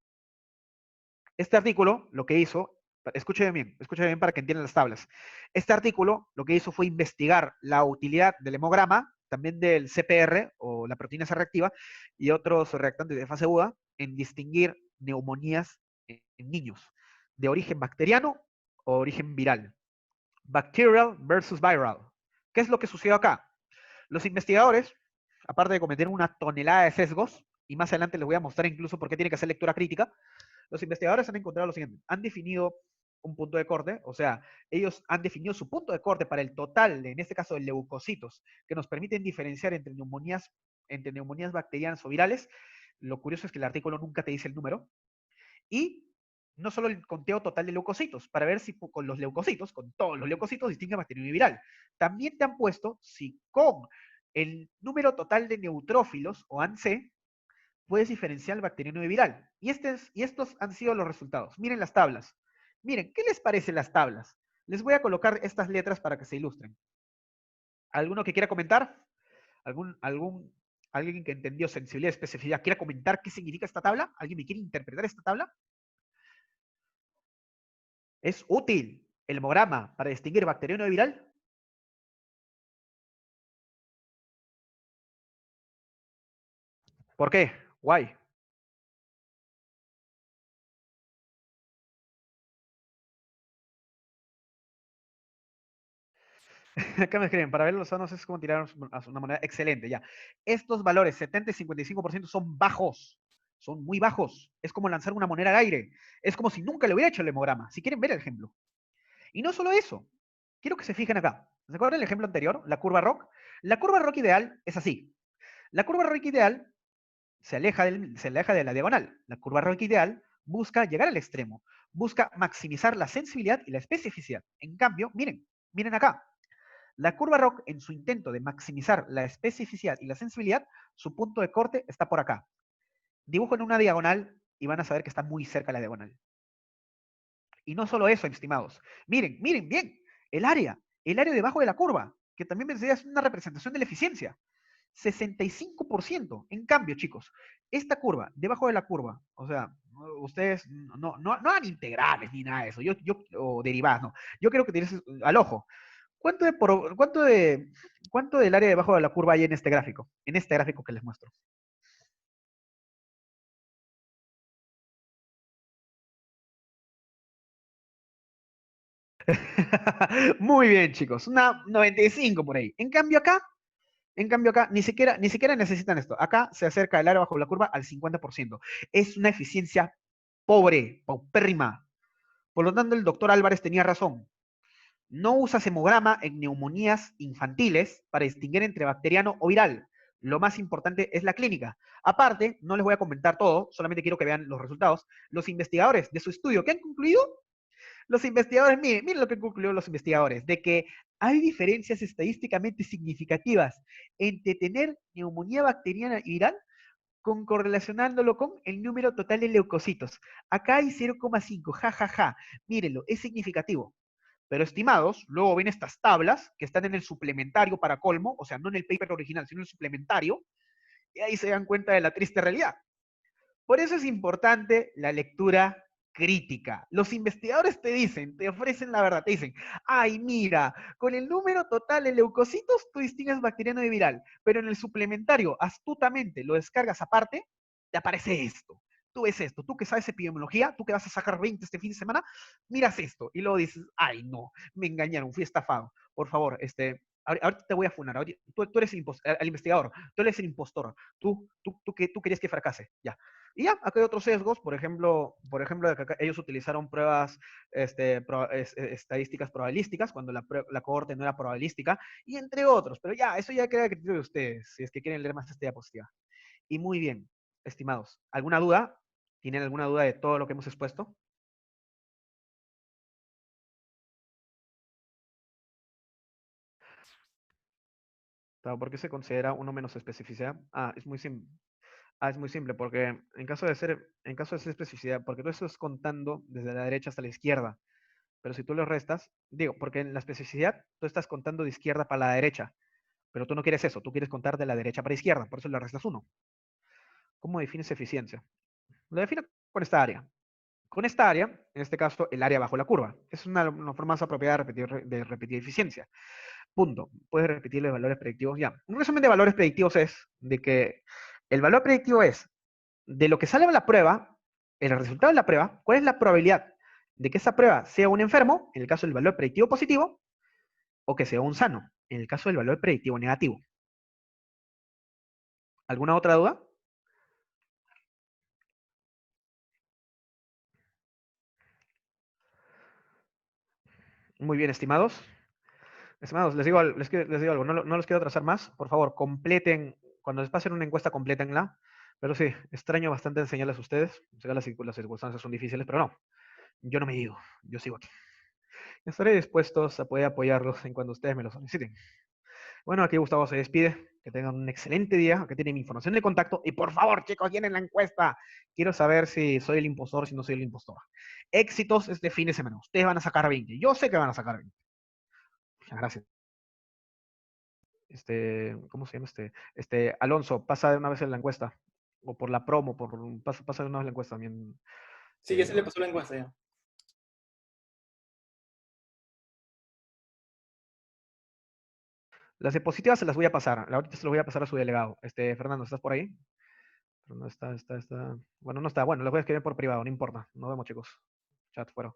Este artículo lo que hizo, escúcheme bien para que entiendan las tablas. Este artículo lo que hizo fue investigar la utilidad del hemograma, también del CPR o la proteína C reactiva y otros reactantes de fase aguda en distinguir neumonías en niños de origen bacteriano o origen viral. Bacterial versus viral. ¿Qué es lo que sucedió acá? Los investigadores, aparte de cometer una tonelada de sesgos, y más adelante les voy a mostrar incluso por qué tiene que hacer lectura crítica, los investigadores han encontrado lo siguiente, han definido un punto de corte, o sea, ellos han definido su punto de corte para el total, en este caso de leucocitos, que nos permiten diferenciar entre neumonías bacterianas o virales. Lo curioso es que el artículo nunca te dice el número. Y no solo el conteo total de leucocitos, para ver si con los leucocitos, con todos los leucocitos, distingue bacteriano y viral. También te han puesto si con el número total de neutrófilos, o ANC, puedes diferenciar el bacteriano y viral. Y estos han sido los resultados. Miren las tablas. Miren, ¿qué les parecen las tablas? Les voy a colocar estas letras para que se ilustren. ¿Alguno que quiera comentar? ¿Alguien que entendió sensibilidad y especificidad quiera comentar qué significa esta tabla? ¿Alguien me quiere interpretar esta tabla? ¿Es útil el hemograma para distinguir bacteriano de viral? ¿Por qué? Why? Acá me escriben, para ver los sanos es como tirar a una moneda. Excelente, ya. Estos valores, 70 y 55%, son bajos. Son muy bajos. Es como lanzar una moneda al aire. Es como si nunca le hubiera hecho el hemograma. Si quieren ver el ejemplo. Y no solo eso. Quiero que se fijen acá. ¿Se acuerdan del ejemplo anterior? La curva ROC. La curva ROC ideal es así. La curva ROC ideal se aleja de la diagonal. La curva ROC ideal busca llegar al extremo. Busca maximizar la sensibilidad y la especificidad. En cambio, miren acá. La curva ROC, en su intento de maximizar la especificidad y la sensibilidad, su punto de corte está por acá. Dibujo en una diagonal y van a saber que está muy cerca de la diagonal. Y no solo eso, estimados. Miren bien, el área debajo de la curva, que también vendría es una representación de la eficiencia. 65%. En cambio, chicos, esta curva, debajo de la curva, o sea, ustedes no hagan integrales ni nada de eso, o derivadas, no. Yo creo que tienes al ojo. ¿Cuánto del área debajo de la curva hay en este gráfico? En este gráfico que les muestro. Muy bien, chicos. Una 95 por ahí. En cambio acá, ni siquiera necesitan esto. Acá se acerca el área bajo la curva al 50%. Es una eficiencia pobre, paupérrima. Por lo tanto, el doctor Álvarez tenía razón. No usa hemograma en neumonías infantiles para distinguir entre bacteriano o viral. Lo más importante es la clínica. Aparte, no les voy a comentar todo, solamente quiero que vean los resultados. Los investigadores de su estudio, ¿qué han concluido? Los investigadores, miren lo que concluyeron los investigadores, de que hay diferencias estadísticamente significativas entre tener neumonía bacteriana y viral con correlacionándolo con el número total de leucocitos. Acá hay 0,5, ja. Mírenlo, es significativo. Pero estimados, luego ven estas tablas que están en el suplementario para colmo, o sea, no en el paper original, sino en el suplementario, y ahí se dan cuenta de la triste realidad. Por eso es importante la lectura crítica. Los investigadores te ofrecen la verdad, te dicen, ay, mira, con el número total de leucocitos tú distingues bacteriano de viral, pero en el suplementario astutamente lo descargas aparte, te aparece esto. Tú ves esto, tú que sabes epidemiología, tú que vas a sacar 20 este fin de semana, miras esto y luego dices, ay, no, me engañaron, fui estafado. Por favor, ahorita te voy a funar, tú eres el investigador, tú eres el impostor, tú querías que fracase, ya. Y ya, acá hay otros sesgos, por ejemplo, que acá ellos utilizaron pruebas estadísticas probabilísticas, cuando la cohorte no era probabilística, y entre otros, pero ya, eso ya queda a criterio de ustedes, si es que quieren leer más esta diapositiva. Y muy bien, estimados, ¿alguna duda? ¿Tienen alguna duda de todo lo que hemos expuesto? ¿Por qué se considera uno menos especificidad? Es muy simple, porque en caso de ser especificidad, porque tú estás contando desde la derecha hasta la izquierda, pero si tú lo restas, digo, porque en la especificidad tú estás contando de izquierda para la derecha, pero tú no quieres eso, tú quieres contar de la derecha para izquierda, por eso le restas uno. ¿Cómo defines eficiencia? Lo defino con esta área. Con esta área, en este caso, el área bajo la curva. Es una forma más apropiada de repetir eficiencia. Punto. Puedes repetir los valores predictivos ya. Un resumen de valores predictivos es de que el valor predictivo es de lo que sale de la prueba, el resultado de la prueba, cuál es la probabilidad de que esa prueba sea un enfermo, en el caso del valor predictivo positivo, o que sea un sano, en el caso del valor predictivo negativo. ¿Alguna otra duda? Muy bien, estimados. Estimados, les digo algo, no los quiero atrasar más. Por favor, completen, cuando les pasen una encuesta, complétenla. Pero sí, extraño bastante enseñarles a ustedes. Sé que las circunstancias son difíciles, pero no, yo no me digo, yo sigo aquí. Estaré dispuestos a poder apoyarlos en cuando ustedes me lo soliciten. Bueno, aquí Gustavo se despide. Que tengan un excelente día. Aquí tienen mi información de contacto. Y por favor, chicos, llenen la encuesta. Quiero saber si soy el impostor, si no soy el impostor. Éxitos este fin de semana. Ustedes van a sacar 20. Yo sé que van a sacar 20. Muchas gracias. ¿Cómo se llama Alonso, pasa de una vez en la encuesta. O por la promo, pasa de una vez la encuesta también. Sí, ya se le pasó la encuesta ya. Las diapositivas se las voy a pasar. Ahorita se las voy a pasar a su delegado. Fernando, ¿estás por ahí? No está. Bueno, no está. Bueno, les voy a escribir por privado, no importa. Nos vemos, chicos. Chat fuera.